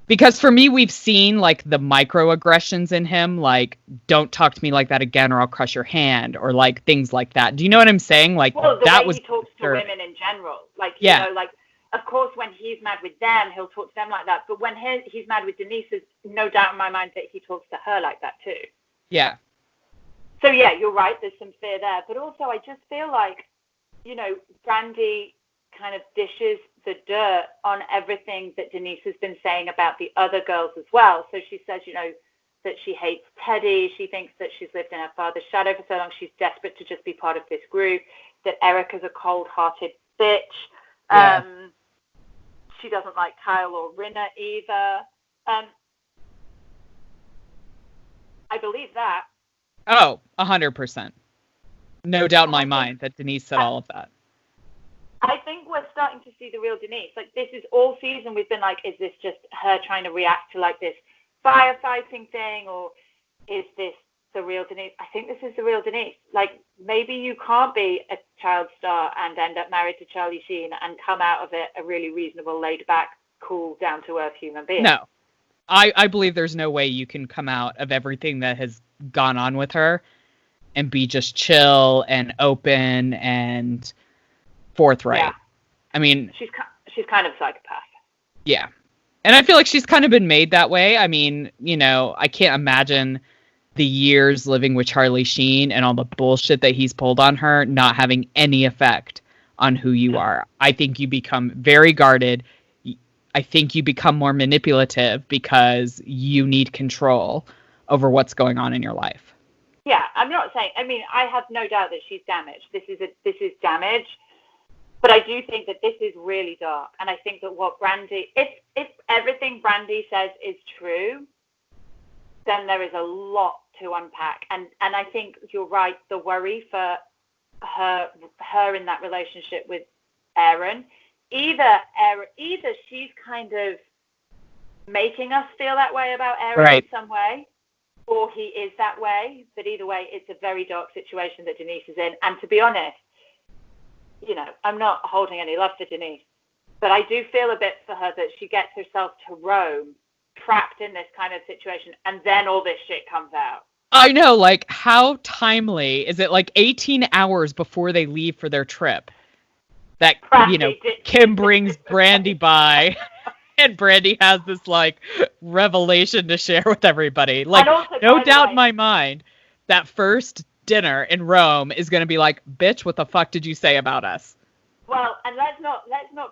Because for me, we've seen, like, the microaggressions in him, like, don't talk to me like that again or I'll crush your hand, or, like, things like that. Do you know what I'm saying? Like, well, that way was... he talks to women in general. Like, yeah. You know, like, of course, when he's mad with them, he'll talk to them like that. But when he's mad with Denise, there's no doubt in my mind that he talks to her like that, too. Yeah. So, yeah, you're right. There's some fear there. But also, I just feel like, you know, Brandy kind of dishes the dirt on everything that Denise has been saying about the other girls as well. So she says, you know, that she hates Teddy. She thinks that she's lived in her father's shadow for so long. She's desperate to just be part of this group. That Erica's a cold-hearted bitch. Yeah. She doesn't like Kyle or Rinna either. I believe that. Oh, 100%. No doubt in my mind that Denise said all of that. I think we're starting to see the real Denise. Like, this is all season we've been like, is this just her trying to react to, like, this firefighting thing, or is this the real Denise? I think this is the real Denise. Like, maybe you can't be a child star and end up married to Charlie Sheen and come out of it a really reasonable, laid-back, cool, down-to-earth human being. No. I believe there's no way you can come out of everything that has gone on with her and be just chill and open and forthright. Yeah. I mean, she's kind of a psychopath. Yeah. And I feel like she's kind of been made that way. I mean, you know, I can't imagine the years living with Charlie Sheen and all the bullshit that he's pulled on her not having any effect on who you are. I think you become very guarded. I think you become more manipulative because you need control over what's going on in your life. Yeah, I'm not saying, I mean, I have no doubt that she's damaged. This is damage. But I do think that this is really dark. And I think that what Brandy, if everything Brandy says is true, then there is a lot to unpack. And I think you're right, the worry for her in that relationship with Aaron, either she's kind of making us feel that way about Aaron in some way, or he is that way. But either way, it's a very dark situation that Denise is in. And to be honest, you know, I'm not holding any love for Denise, but I do feel a bit for her that she gets herself to Rome, trapped in this kind of situation, and then all this shit comes out. I know, like, how timely is it? Like 18 hours before they leave for their trip, that Brandy, you know, Kim brings Brandy by, and Brandy has this, like, revelation to share with everybody. Like, no doubt in my mind, that first dinner in Rome is going to be like, bitch, what the fuck did you say about us? Well, and let's not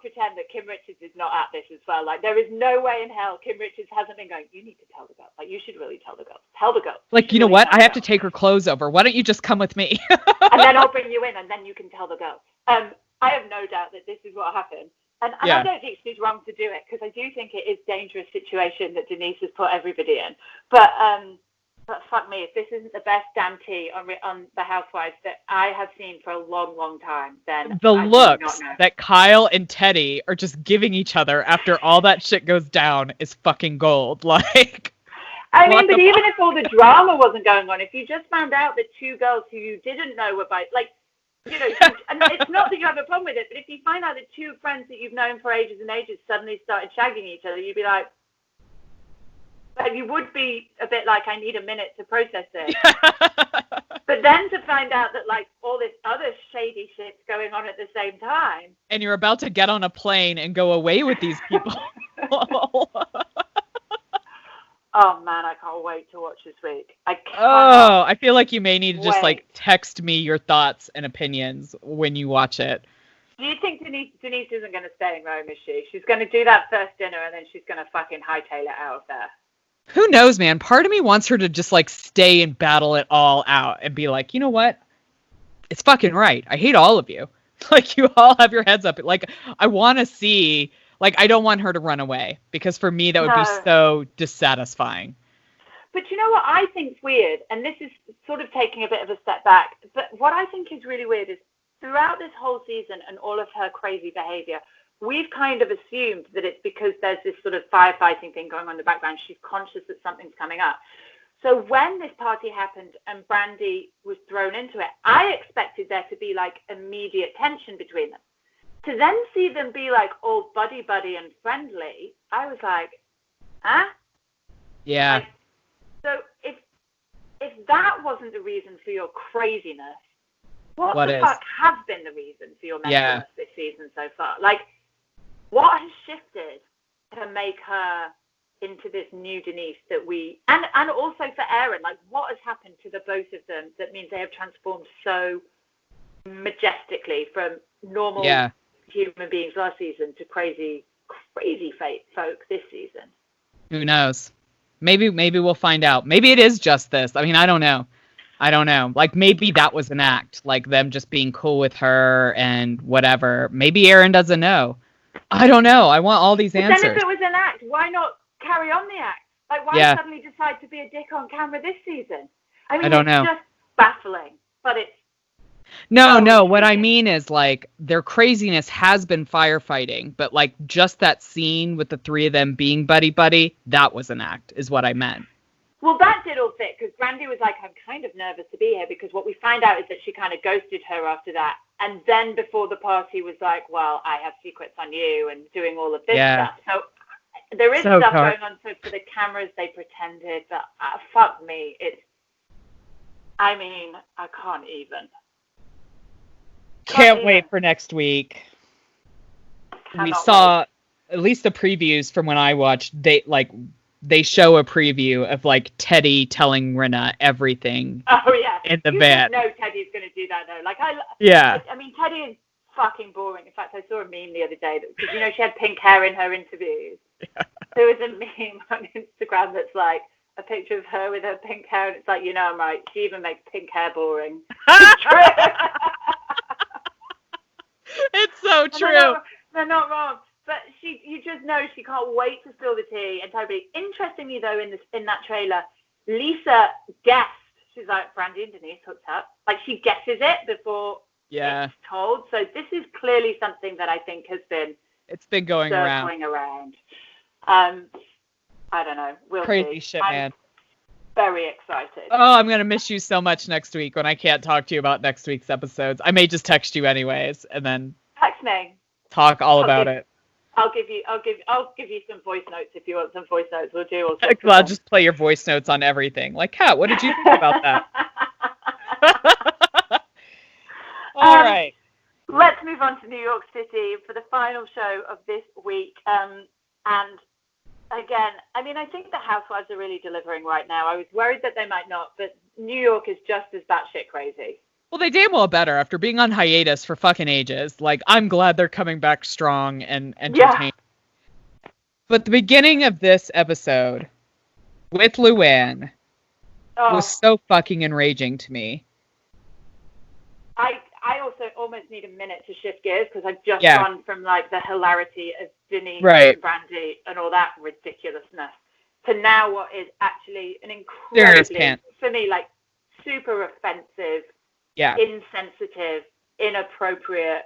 pretend that Kim Richards is not at this as well. Like, there is no way in hell Kim Richards hasn't been going, you need to tell the girls. Like, you should really tell the girls. Tell the girls. Like, you know what? I have to take her clothes over. Why don't you just come with me? And then I'll bring you in, and then you can tell the girls. I have no doubt that this is what happened. And I don't think she's wrong to do it, because I do think it is a dangerous situation that Denise has put everybody in. But fuck me, if this isn't the best damn tea on the Housewives that I have seen for a long, long time, then the I looks do not know. that Kyle and Teddy are just giving each other after all that shit goes down is fucking gold. Like, I mean, but even if all the drama wasn't going on, if you just found out that two girls who you didn't know were and it's not that you have a problem with it, but if you find out that two friends that you've known for ages and ages suddenly started shagging each other, you'd be like, you would be a bit like, I need a minute to process it. But then to find out that, like, all this other shady shit's going on at the same time. And you're about to get on a plane and go away with these people. Oh, man, I can't wait to watch this week. I feel like you may need to just, like, text me your thoughts and opinions when you watch it. Do you think Denise isn't going to stay in Rome, is she? She's going to do that first dinner, and then she's going to fucking hightail it out of there. Who knows, man? Part of me wants her to just, like, stay and battle it all out and be like, you know what? It's fucking right. I hate all of you. Like, you all have your heads up. Like, I want to see, like, I don't want her to run away, because for me that would be so dissatisfying. But you know what I think's weird? And this is sort of taking a bit of a step back. But what I think is really weird is throughout this whole season and all of her crazy behavior, we've kind of assumed that it's because there's this sort of firefighting thing going on in the background. She's conscious that something's coming up. So when this party happened and Brandy was thrown into it, I expected there to be, like, immediate tension between them. To then see them be, like, all buddy-buddy and friendly, I was like, huh? Yeah. Like, so if that wasn't the reason for your craziness, what the fuck has been the reason for your mentalness this season so far? Like, what has shifted to make her into this new Denise that we... And also for Aaron, like, what has happened to the both of them that means they have transformed so majestically from normal human beings last season to crazy folk this season? Who knows? Maybe we'll find out. Maybe it is just this. I mean, I don't know. Like, maybe that was an act, like them just being cool with her and whatever. Maybe Aaron doesn't know. I don't know. I want all these answers. Then if it was an act, why not carry on the act? Like, why suddenly decide to be a dick on camera this season? I mean, it's just baffling, but it's... No, what I mean is, like, their craziness has been firefighting, but, like, just that scene with the three of them being buddy-buddy, that was an act, is what I meant. Well, that did all fit, because Brandy was like, I'm kind of nervous to be here, because what we find out is that she kind of ghosted her after that. And then before the party was like, well, I have secrets on you and doing all of this stuff. So there is stuff going on. So for the cameras, they pretended that, fuck me. I can't even. Can't wait for next week. We saw at least the previews from when I watched. They show a preview of, like, Teddy telling Rinna everything. Oh yeah, in the bed. No, Teddy's going to do that though. Like I mean, Teddy is fucking boring. In fact, I saw a meme the other day because she had pink hair in her interviews. Yeah. There was a meme on Instagram that's like a picture of her with her pink hair, and it's like, I'm right. She even makes pink hair boring. It's true. It's so true. They're not wrong. But you just know she can't wait to spill the tea and tell everybody. Interestingly, though, in that trailer, Lisa guessed. She's like, Brandy and Denise hooked up. Like, she guesses it before it's told. So this is clearly something that I think has been... It's been going around. I don't know. We'll Crazy see. Shit, man. Very excited. Oh, I'm going to miss you so much next week when I can't talk to you about next week's episodes. I may just text you anyways and then... Text me. Talk all about it. I'll give you some voice notes if you want some voice notes. We'll do all sorts. I'll just play your voice notes on everything. Like, Kat, what did you think about that? All right. Let's move on to New York City for the final show of this week. And again, I mean, I think the Housewives are really delivering right now. I was worried that they might not, but New York is just as batshit crazy. Well, they damn well better after being on hiatus for fucking ages. Like, I'm glad they're coming back strong and entertaining. Yeah. But the beginning of this episode with Luann was so fucking enraging to me. I also almost need a minute to shift gears because I've just gone from like the hilarity of Denise and Brandy and all that ridiculousness to now what is actually an incredibly, for me, like super offensive, insensitive, inappropriate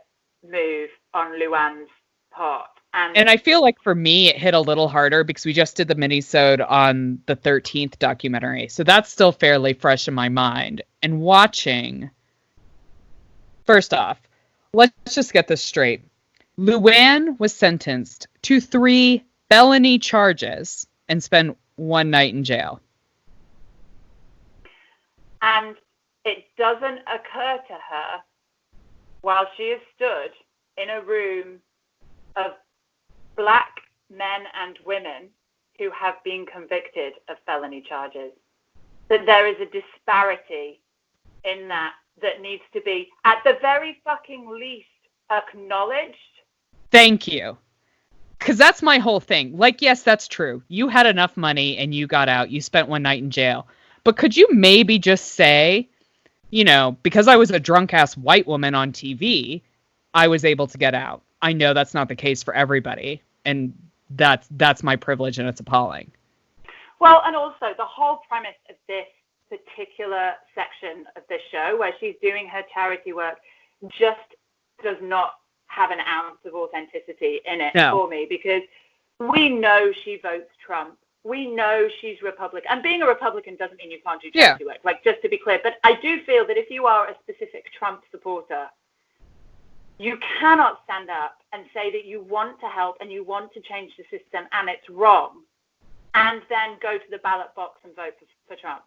move on Luann's part. And I feel like for me, it hit a little harder because we just did the mini-sode on the 13th documentary. So that's still fairly fresh in my mind. And watching... First off, let's just get this straight. Luann was sentenced to 3 felony charges and spent 1 night in jail. And it doesn't occur to her while she is stood in a room of black men and women who have been convicted of felony charges that there is a disparity in that needs to be, at the very fucking least, acknowledged. Thank you. Because that's my whole thing. Like, yes, that's true. You had enough money and you got out. You spent 1 night in jail. But could you maybe just say, you know, because I was a drunk-ass white woman on TV, I was able to get out. I know that's not the case for everybody. And that's my privilege, and it's appalling. Well, and also, the whole premise of this particular section of this show where she's doing her charity work just does not have an ounce of authenticity in it for me, because we know she votes Trump. We know she's Republican. And being a Republican doesn't mean you can't do charity work, like, just to be clear. But I do feel that if you are a specific Trump supporter, you cannot stand up and say that you want to help and you want to change the system and it's wrong, and then go to the ballot box and vote for Trump.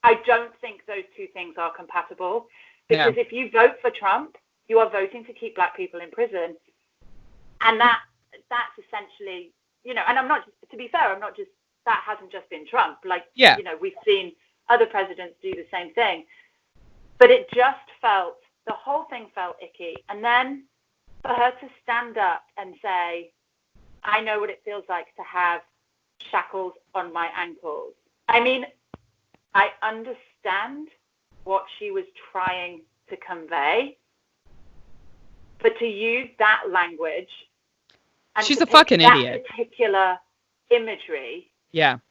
I don't think those two things are compatible, because if you vote for Trump, you are voting to keep black people in prison, and that's essentially, you know. And I'm not, to be fair, that hasn't just been Trump. Like, you know, we've seen other presidents do the same thing, but it just felt, the whole thing felt icky. And then for her to stand up and say, "I know what it feels like to have shackles on my ankles." I mean, I understand what she was trying to convey, but to use that language, and she's a fucking idiot. Particular imagery, and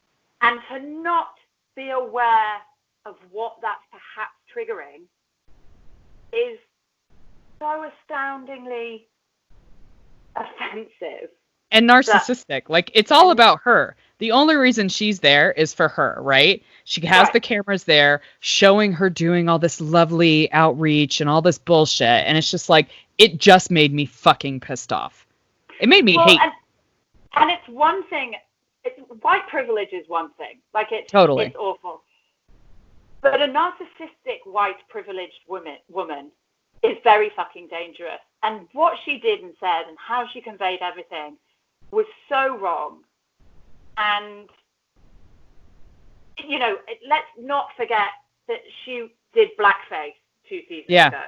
to not be aware of what that's perhaps triggering, is so astoundingly offensive and narcissistic. Like, it's all about her. The only reason she's there is for her, right? She has the cameras there showing her doing all this lovely outreach and all this bullshit. And it's just like, it just made me fucking pissed off. It made me hate. And it's one thing, white privilege is one thing. Like, it's awful. But a narcissistic white privileged woman is very fucking dangerous. And what she did and said and how she conveyed everything was so wrong. And, you know, let's not forget that she did blackface 2 seasons ago.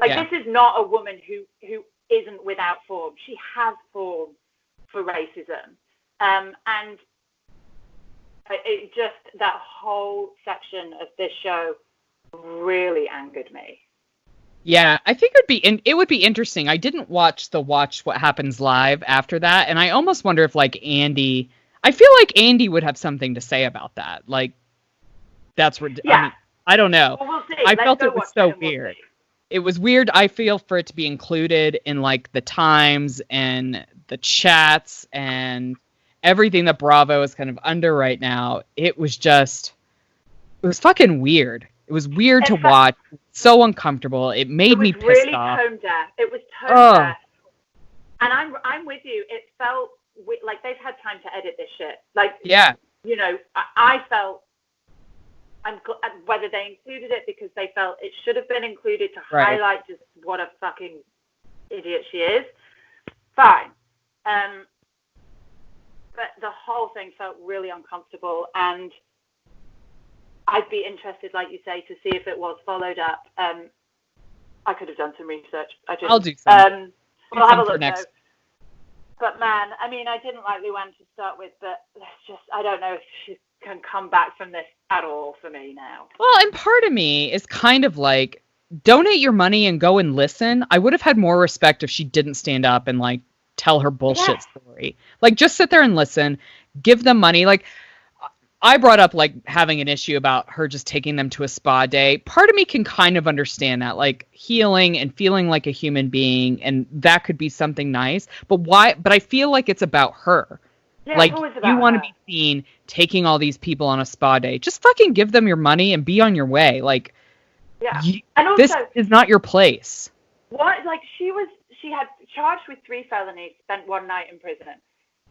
Like, this is not a woman who isn't without form. She has form for racism. And it just, that whole section of this show really angered me. Yeah, I think it would be interesting. I didn't watch What Happens Live after that, and I almost wonder if, like, Andy... I feel like Andy would have something to say about that. Like, that's... I mean, I don't know. Well, we'll see. I felt it was so weird. It was weird, I feel, for it to be included in, like, the Times and the chats and everything that Bravo is kind of under right now. It was fucking weird. It was weird to watch. So uncomfortable. It made me pissed really off. It was tone deaf. And I'm with you. It felt like they've had time to edit this shit. Like, you know, I felt, whether they included it because they felt it should have been included to highlight just what a fucking idiot she is. Fine. But the whole thing felt really uncomfortable, and I'd be interested, like you say, to see if it was followed up. I could have done some research. I'll do some. We'll have a look next. But man, I mean, I didn't like Luann to start with, but I don't know if she can come back from this at all for me now. Well, and part of me is kind of like, donate your money and go and listen. I would have had more respect if she didn't stand up and like tell her bullshit story. Like, just sit there and listen, give them money. Like, I brought up like having an issue about her just taking them to a spa day. Part of me can kind of understand that, like healing and feeling like a human being, and that could be something nice. But why? But I feel like it's about her. Yeah, like, you want to be seen taking all these people on a spa day. Just fucking give them your money and be on your way. Like, and also, this is not your place. What? Like, she had charged with 3 felonies, spent 1 night in prison.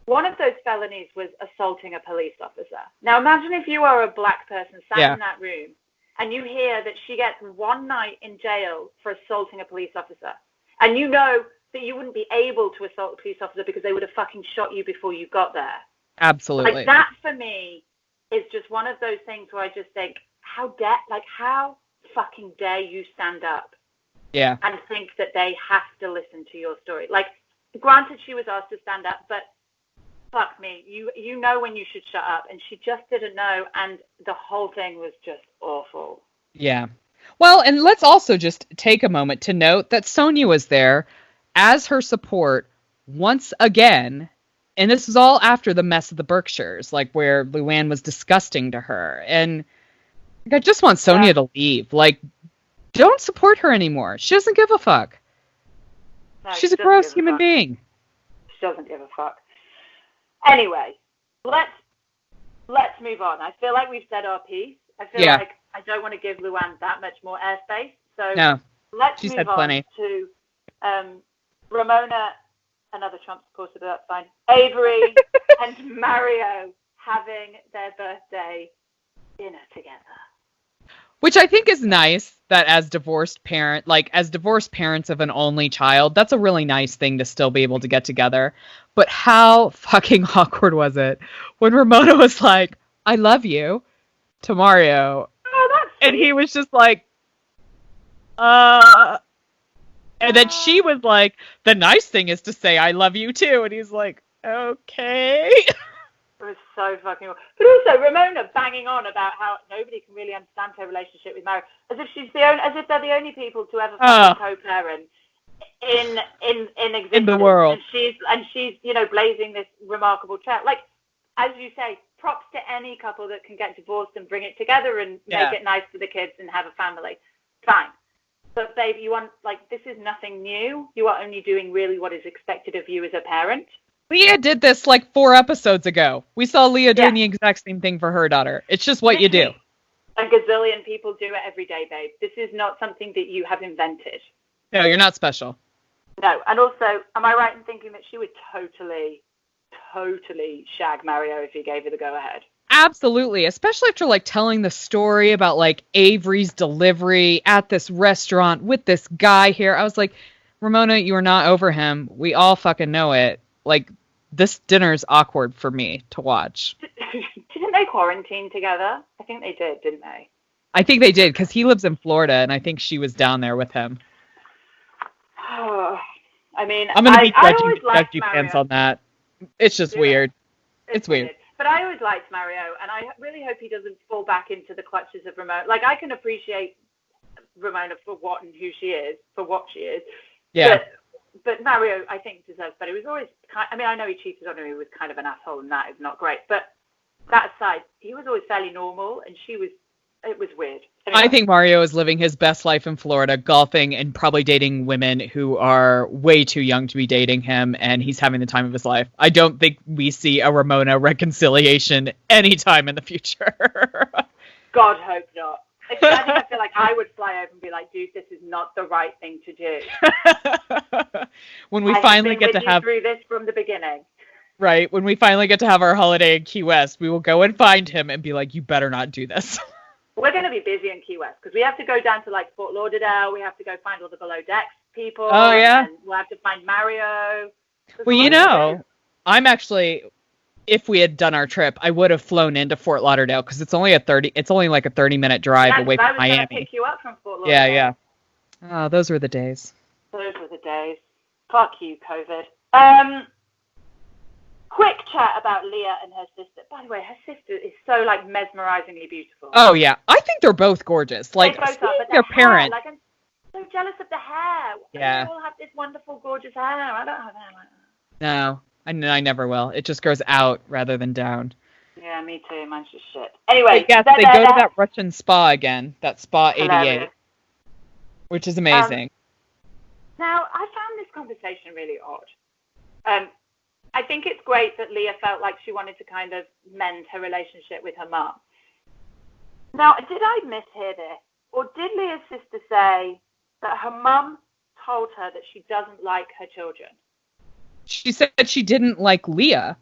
One of those felonies was assaulting a police officer. Now, imagine if you are a black person sat in that room and you hear that she gets 1 night in jail for assaulting a police officer. And you know that you wouldn't be able to assault a police officer because they would have fucking shot you before you got there. Absolutely. Like, that for me is just one of those things where I just think, how fucking dare you stand up and think that they have to listen to your story. Like, granted, she was asked to stand up, but fuck me, you know when you should shut up, and she just didn't know, and the whole thing was just awful. Yeah. Well, and let's also just take a moment to note that Sonia was there as her support once again, and this is all after the mess of the Berkshires, like where Luann was disgusting to her, and I just want Sonia to leave. Like, don't support her anymore. She doesn't give a fuck. No, she's a gross human being. She doesn't give a fuck. Anyway, let's move on. I feel like we've said our piece. I feel like I don't want to give Luann that much more airspace. So let's move on to Ramona, another Trump supporter, but that's fine. Avery and Mario having their birthday dinner together. Which I think is nice that as divorced parents of an only child, that's a really nice thing to still be able to get together. But how fucking awkward was it when Ramona was like, I love you to Mario. Oh, that's sweet. And he was just like, and then she was like, the nice thing is to say I love you too. And he's like, okay. It was so fucking awful. But also Ramona banging on about how nobody can really understand her relationship with Mario, as if they're the only people to ever fucking co-parent in existence. In the world. And she's blazing this remarkable trail. Like, as you say, props to any couple that can get divorced and bring it together and make it nice for the kids and have a family. Fine. But babe, this is nothing new. You are only doing really what is expected of you as a parent. Leah did this like 4 episodes ago. We saw Leah doing the exact same thing for her daughter. It's just what you do. A gazillion people do it every day, babe. This is not something that you have invented. No, you're not special. No, and also, am I right in thinking that she would totally shag Mario if he gave her the go-ahead? Absolutely, especially after like telling the story about like Avery's delivery at this restaurant with this guy here. I was like, Ramona, you are not over him. We all fucking know it. Like, this dinner's awkward for me to watch. Didn't they quarantine together? I think they did, didn't they? I think they did, because he lives in Florida, and I think she was down there with him. I mean, I'm going to be judgy pants on that. It's just weird. It's weird. But I always liked Mario, and I really hope he doesn't fall back into the clutches of Ramona. Like, I can appreciate Ramona for what and who she is, for what she is. Yeah. But Mario, I think, deserves better. He was always I know he cheated on her. He was kind of an asshole, and that is not great. But that aside, he was always fairly normal, and it was weird. Anyway. I think Mario is living his best life in Florida, golfing and probably dating women who are way too young to be dating him, and he's having the time of his life. I don't think we see a Ramona reconciliation anytime in the future. God hope not. I feel like I would fly over and be like, dude, this is not the right thing to do. When we finally get to have through this from the beginning. Right. When we finally get to have our holiday in Key West, we will go and find him and be like, you better not do this. We're going to be busy in Key West because we have to go down to like Fort Lauderdale. We have to go find all the below decks people. Oh, yeah. And we'll have to find Mario. Well, I'm actually if we had done our trip, I would have flown into Fort Lauderdale because it's only like a 30-minute drive away from Miami. I was going to pick you up from Fort Lauderdale. Yeah. Oh, those were the days. Those were the days. Fuck you, COVID. Quick chat about Leah and her sister. By the way, her sister is so like mesmerizingly beautiful. Oh yeah, I think they're both gorgeous. Like they both are, but their parents. Like, I'm so jealous of the hair. Yeah. They all have this wonderful, gorgeous hair. I don't have hair like that. No, I never will. It just grows out rather than down. Yeah, me too. Mine's just shit. Anyway, yes, they go to that Russian spa again. That Spa 88, hilarious. Which is amazing. Now, I found this conversation really odd. I think it's great that Leah felt like she wanted to kind of mend her relationship with her mum. Now, did I mishear this? Or did Leah's sister say that her mum told her that she doesn't like her children? She said she didn't like Leah.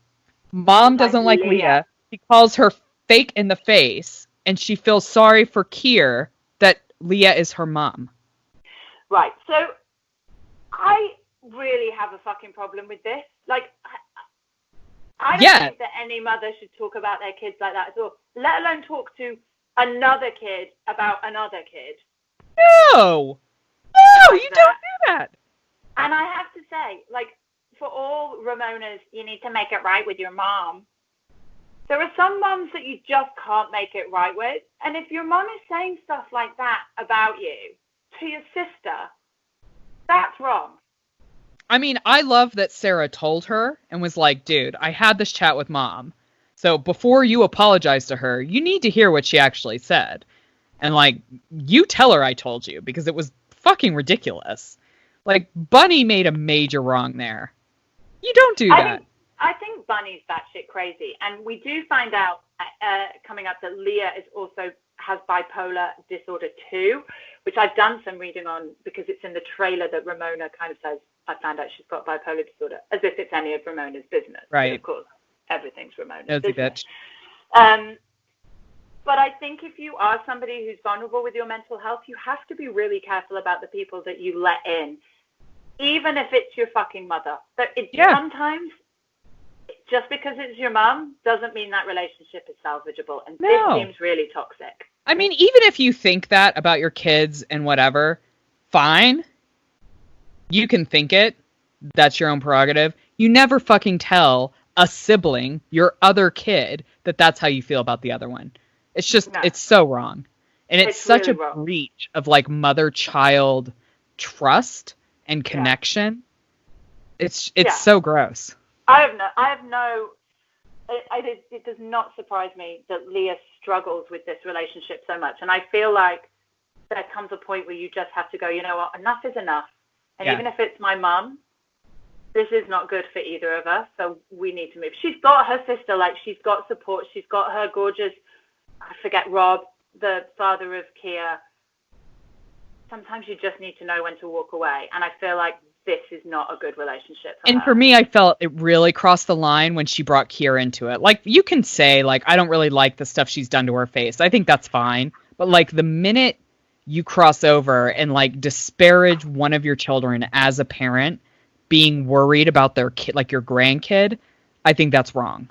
Mom doesn't like Leah. She calls her fake in the face, and she feels sorry for Keir that Leah is her mom. Right. So I really have a fucking problem with this. Like, I don't think that any mother should talk about their kids like that at all, let alone talk to another kid about another kid. No, you don't do that. And I have to say, like, for all Ramonas, you need to make it right with your mom. There are some moms that you just can't make it right with. And if your mom is saying stuff like that about you to your sister, that's wrong. I mean, I love that Sarah told her and was like, dude, I had this chat with mom. So before you apologize to her, you need to hear what she actually said. And like, you tell her I told you because it was fucking ridiculous. Like, Bunny made a major wrong there. You don't do that. I think Bunny's batshit crazy. And we do find out coming up that Leah has bipolar disorder too, which I've done some reading on because it's in the trailer that Ramona kind of says, I found out she's got bipolar disorder, as if it's any of Ramona's business. Right. But of course, everything's Ramona's Nosy business. Bitch. But I think if you are somebody who's vulnerable with your mental health, you have to be really careful about the people that you let in, even if it's your fucking mother. Sometimes, just because it's your mom doesn't mean that relationship is salvageable. And this seems really toxic. I mean, even if you think that about your kids and whatever, fine. You can think it. That's your own prerogative. You never fucking tell a sibling, your other kid, that that's how you feel about the other one. It's just, it's so wrong. And it's such really a breach of like mother-child trust and connection. Yeah. It's so gross. It does not surprise me that Leah struggles with this relationship so much. And I feel like there comes a point where you just have to go, you know what, enough is enough. And even if it's my mum, this is not good for either of us, so we need to move. She's got her sister, like, she's got support. She's got her gorgeous, I forget, Rob, the father of Keir. Sometimes you just need to know when to walk away. And I feel like this is not a good relationship for her. For me, I felt it really crossed the line when she brought Keir into it. Like, you can say, like, I don't really like the stuff she's done to her face. I think that's fine. But, like, the minute you cross over and like disparage one of your children as a parent being worried about their kid, like your grandkid, I think that's wrong.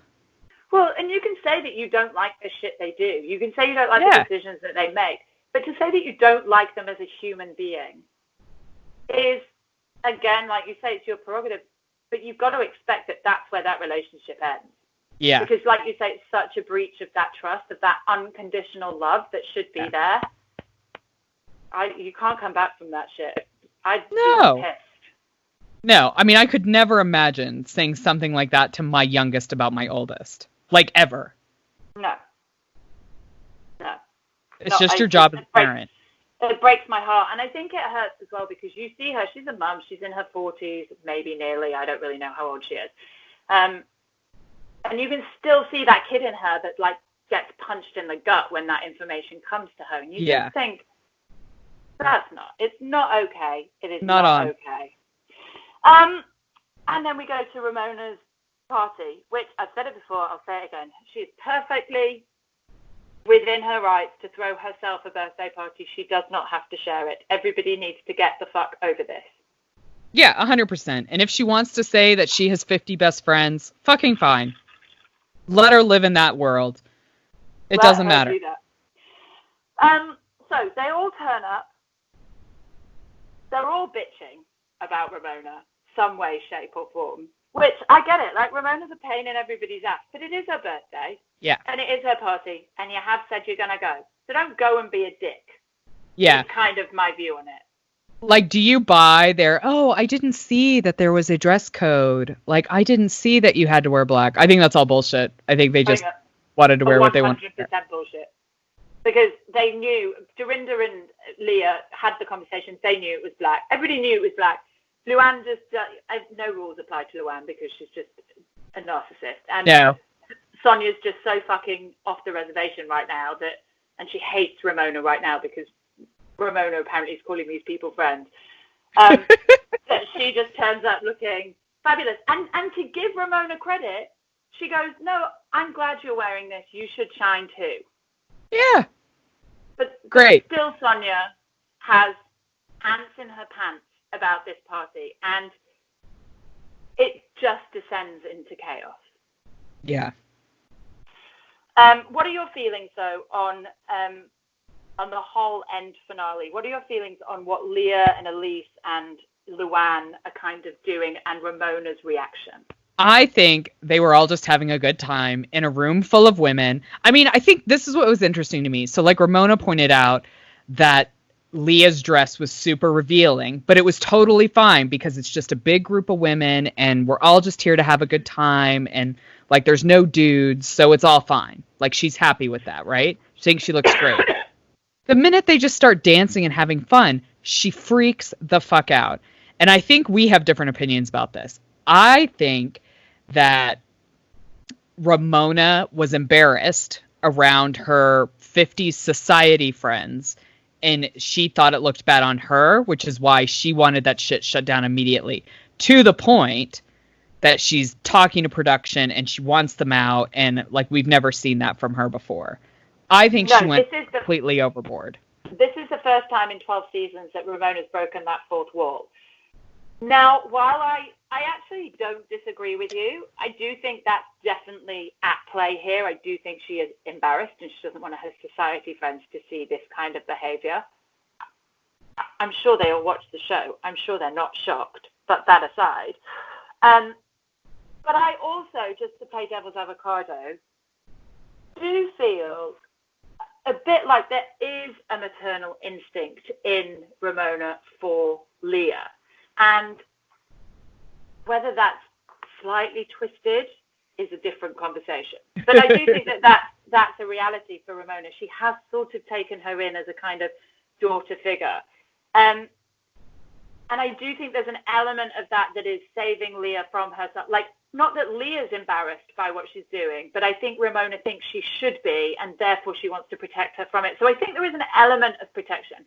Well, and you can say that you don't like the shit they do. You can say you don't like the decisions that they make. But to say that you don't like them as a human being is, again, like you say, it's your prerogative. But you've got to expect that that's where that relationship ends. Yeah. Because like you say, it's such a breach of that trust, of that unconditional love that should be there. You can't come back from that shit. I'd be pissed. No, I mean, I could never imagine saying something like that to my youngest about my oldest. Like, ever. No. It's just your job as a parent. It breaks my heart. And I think it hurts as well because you see her, she's a mum, she's in her 40s, maybe nearly, I don't really know how old she is. And you can still see that kid in her that, like, gets punched in the gut when that information comes to her. And you just think, it's not okay. It is not okay. And then we go to Ramona's party, which I've said it before, I'll say it again. She's perfectly within her rights to throw herself a birthday party. She does not have to share it. Everybody needs to get the fuck over this. Yeah, 100%. And if she wants to say that she has 50 best friends, fucking fine. Let her live in that world. It doesn't matter. Do that. So they all turn up. They're all bitching about Ramona, some way, shape, or form. Which, I get it. Like, Ramona's a pain in everybody's ass. But it is her birthday. Yeah. And it is her party. And you have said you're going to go. So don't go and be a dick. Yeah. It's kind of my view on it. Like, do you buy their, I didn't see that there was a dress code. Like, I didn't see that you had to wear black. I think that's all bullshit. I think they just wanted to wear what they wanted. 100% bullshit. Because they knew, Dorinda and Leah had the conversation, they knew it was black. Everybody knew it was black. Luann just, no rules apply to Luann because she's just a narcissist. And no. Sonia's just so fucking off the reservation right now and she hates Ramona right now because Ramona apparently is calling these people friends. That she just turns up looking fabulous. And to give Ramona credit, she goes, no, I'm glad you're wearing this. You should shine too. Yeah. But great. Still, Sonia has ants in her pants about this party, and it just descends into chaos. Yeah. What are your feelings, though, on the whole end finale? What are your feelings on what Leah and Elise and Luann are kind of doing, and Ramona's reaction? I think they were all just having a good time in a room full of women. I mean, I think this is what was interesting to me. So, like, Ramona pointed out that Leah's dress was super revealing, but it was totally fine because it's just a big group of women and we're all just here to have a good time. And, like, there's no dudes, so it's all fine. Like, she's happy with that, right? She thinks she looks great. The minute they just start dancing and having fun, she freaks the fuck out. And I think we have different opinions about this. I think that Ramona was embarrassed around her 50s society friends, and she thought it looked bad on her, which is why she wanted that shit shut down immediately, to the point that she's talking to production and she wants them out, and, like, we've never seen that from her before. I think she went completely overboard. This is the first time in 12 seasons that Ramona's broken that fourth wall. Now, while I actually don't disagree with you, I do think that's definitely at play here. I do think she is embarrassed and she doesn't want her society friends to see this kind of behavior. I'm sure they all watch the show. I'm sure they're not shocked, but that aside. But I also, just to play devil's avocado, do feel a bit like there is a maternal instinct in Ramona for Leah. And whether that's slightly twisted is a different conversation. But I do think that's a reality for Ramona. She has sort of taken her in as a kind of daughter figure. And I do think there's an element of that is saving Leah from herself. Like, not that Leah's embarrassed by what she's doing, but I think Ramona thinks she should be, and therefore she wants to protect her from it. So I think there is an element of protection.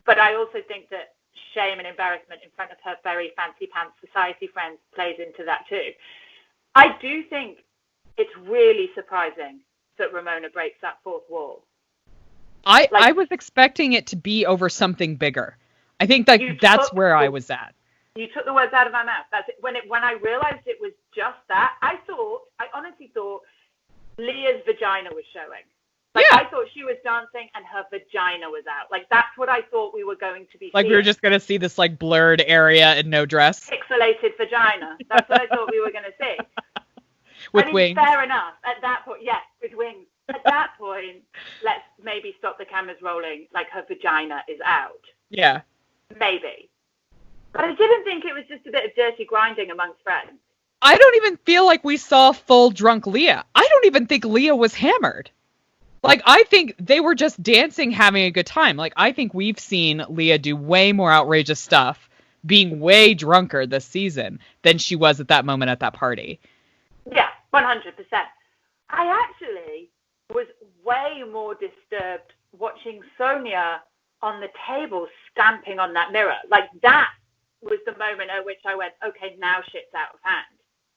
But I also think that shame and embarrassment in front of her very fancy pants society friends plays into that too. I do think it's really surprising that Ramona breaks that fourth wall. I was expecting it to be over something bigger. I think that's where I was at. You took the words out of my mouth. That's it. When I realized it was just that, I honestly thought Leah's vagina was showing. Like, yeah. I thought she was dancing and her vagina was out. Like, that's what I thought we were going to be like, seeing. We were just going to see this, like, blurred area and no dress. Pixelated vagina. That's what I thought we were going to see. With wings. Fair enough. At that point, yes, with wings. At that point, let's maybe stop the cameras rolling, like her vagina is out. Yeah. Maybe. But I didn't think it was just a bit of dirty grinding amongst friends. I don't even feel like we saw full drunk Leah. I don't even think Leah was hammered. Like, I think they were just dancing, having a good time. Like, I think we've seen Leah do way more outrageous stuff, being way drunker this season than she was at that moment at that party. Yeah, 100%. I actually was way more disturbed watching Sonia on the table stamping on that mirror. Like, that was the moment at which I went, okay, now shit's out of hand.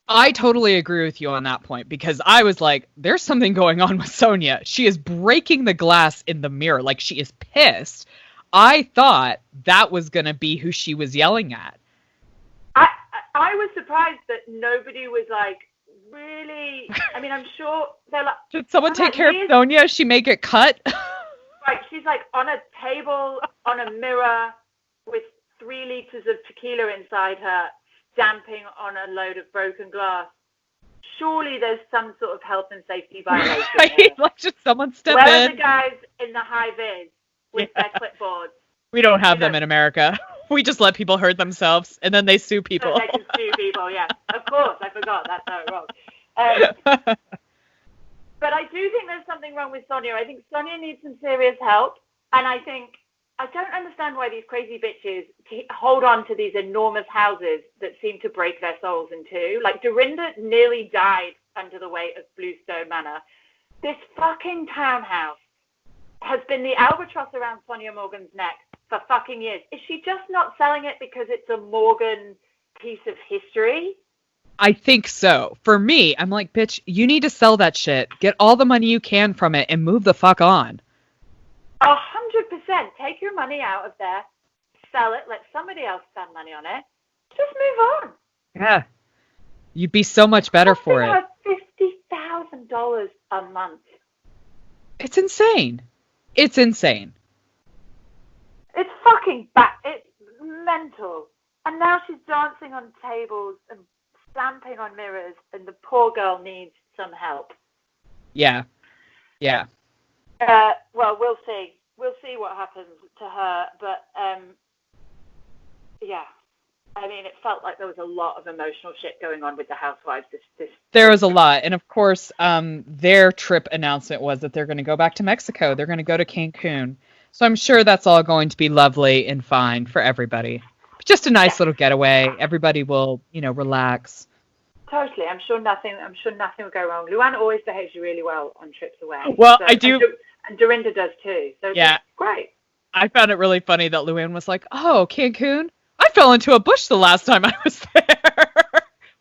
I totally agree with you on that point, because I was like, there's something going on with Sonia. She is breaking the glass in the mirror. Like, she is pissed. I thought that was going to be who she was yelling at. I was surprised that nobody was like, really, I mean, I'm sure they're like... Should someone take care of Sonia? She may get cut. Right, she's like on a table, on a mirror, with 3 liters of tequila inside her, stamping on a load of broken glass. Surely there's some sort of health and safety violation. Right? Like, should someone step in? Where are the guys in the high vis with their clipboards? We don't have them in America. We just let people hurt themselves, and then they sue people. So they can sue people, yeah. Of course, I forgot. That's how it rolls. But I do think there's something wrong with Sonia. I think Sonia needs some serious help, and I don't understand why these crazy bitches hold on to these enormous houses that seem to break their souls in two. Like, Dorinda nearly died under the weight of Bluestone Manor. This fucking townhouse has been the albatross around Sonia Morgan's neck for fucking years. Is she just not selling it because it's a Morgan piece of history? I think so. For me, I'm like, bitch, you need to sell that shit. Get all the money you can from it and move the fuck on. 100%. Take your money out of there, sell it, let somebody else spend money on it. Just move on. Yeah. You'd be so much better for it. $50,000 a month. It's insane. It's insane. It's fucking it's mental. And now she's dancing on tables and stamping on mirrors, and the poor girl needs some help. Yeah. Yeah. Well, we'll see. We'll see what happens to her. But, yeah. I mean, it felt like there was a lot of emotional shit going on with the Housewives. There was a lot. And, of course, their trip announcement was that they're going to go back to Mexico. They're going to go to Cancun. So I'm sure that's all going to be lovely and fine for everybody. Just a nice little getaway. Everybody will, relax. Totally. I'm sure nothing will go wrong. Luann always behaves really well on trips away. Well, I do. And Dorinda does too. So yeah. Great. I found it really funny that Luann was like, oh, Cancun? I fell into a bush the last time I was there.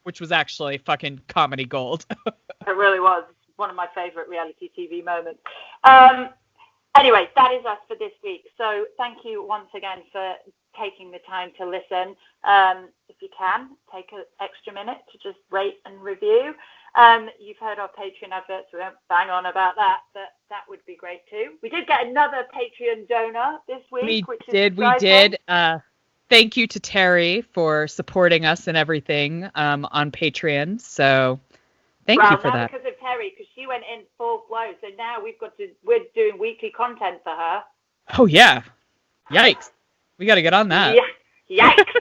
Which was actually fucking comedy gold. It really was. One of my favorite reality TV moments. Anyway, that is us for this week. So thank you once again for taking the time to listen. If you can, take an extra minute to just rate and review. You've heard our Patreon adverts. We won't bang on about that, but that would be great too. We did get another Patreon donor this week, which is exciting. We did. Thank you to Terry for supporting us and everything on Patreon. So thank you for that. Because of Terry, because she went in full flow. So now we're doing weekly content for her. Oh yeah. Yikes. We got to get on that. Yeah. Yikes.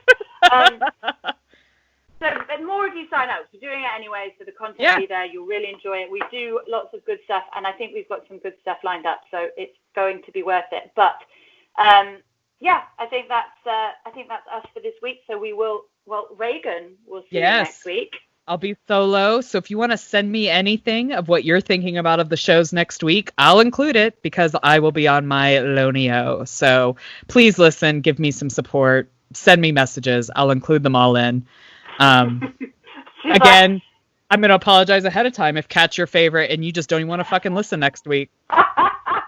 So the more of you sign up, we're doing it anyway, so the content will be there. You'll really enjoy it. We do lots of good stuff, and I think we've got some good stuff lined up, so it's going to be worth it. But I think that's us for this week. So Reagan will see you next week. I'll be solo, so if you want to send me anything of what you're thinking about of the shows next week, I'll include it because I will be on my Lonio. So please listen, give me some support, send me messages. I'll include them all in. Again, I'm going to apologize ahead of time if Cat's your favorite and you just don't even want to fucking listen next week.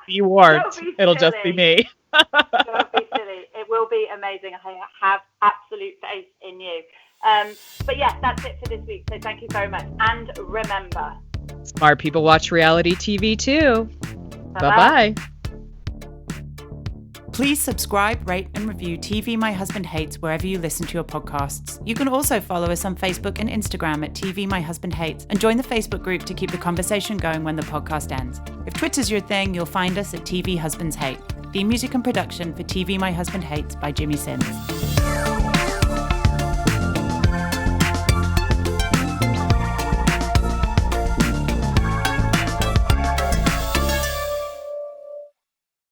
Be warned. It'll just be me. Don't be silly. It will be amazing. I have absolute faith in you. But yeah, that's it for this week. So thank you very much. And remember, smart people watch reality TV too. Bye-bye. Please subscribe, rate, and review TV My Husband Hates wherever you listen to your podcasts. You can also follow us on Facebook and Instagram at TV My Husband Hates and join the Facebook group to keep the conversation going when the podcast ends. If Twitter's your thing, you'll find us at TV Husbands Hate. Theme music and production for TV My Husband Hates by Jimmy Sims.